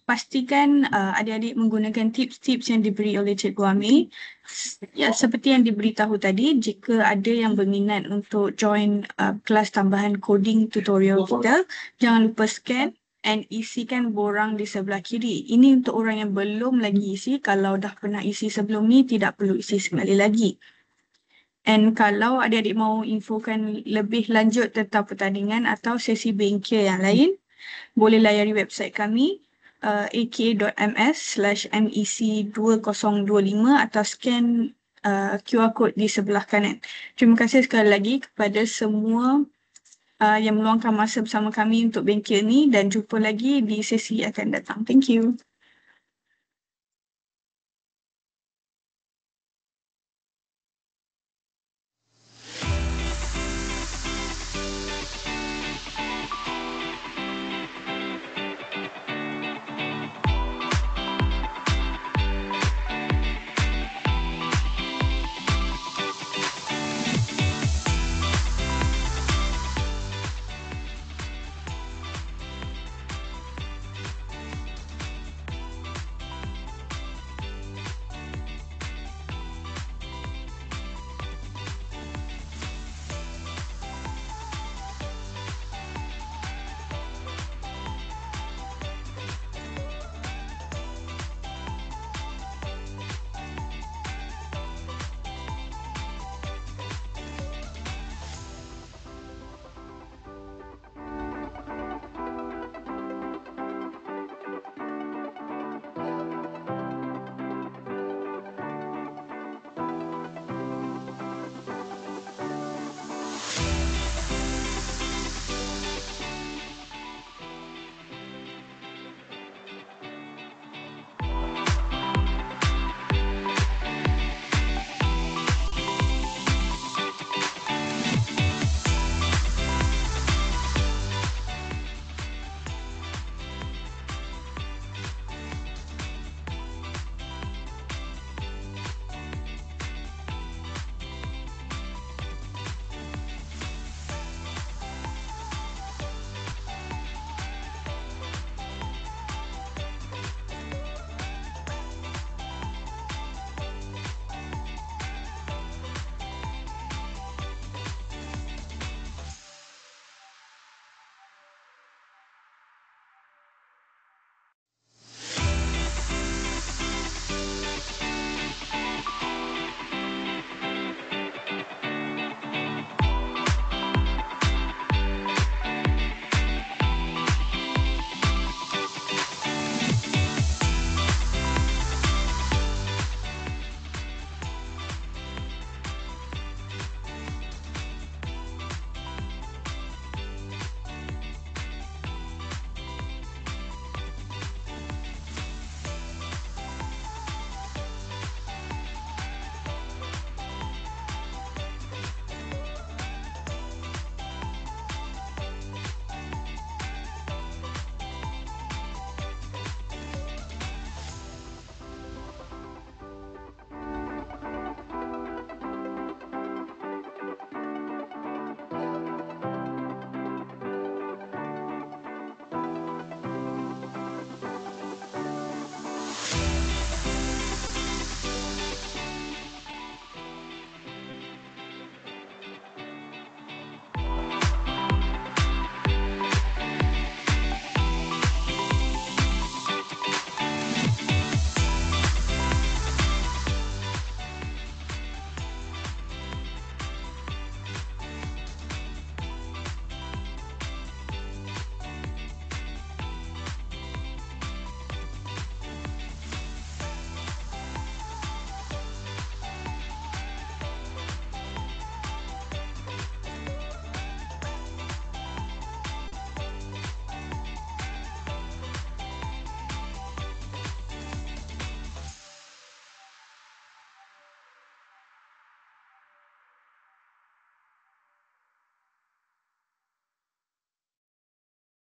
pastikan adik-adik menggunakan tips-tips yang diberi oleh Cikgu Ami. Ya, seperti yang diberitahu tadi, jika ada yang berminat untuk join kelas tambahan coding tutorial kita, jangan lupa scan and isikan borang di sebelah kiri. Ini untuk orang yang belum lagi isi. Kalau dah pernah isi sebelum ni, tidak perlu isi sekali lagi. And kalau adik-adik mahu infokan lebih lanjut tentang pertandingan atau sesi bengkel yang lain, boleh layari website kami aka.ms/mec2025 atau scan QR code di sebelah kanan. Terima kasih sekali lagi kepada semua yang meluangkan masa bersama kami untuk bengkel ni, dan jumpa lagi di sesi akan datang. Thank you.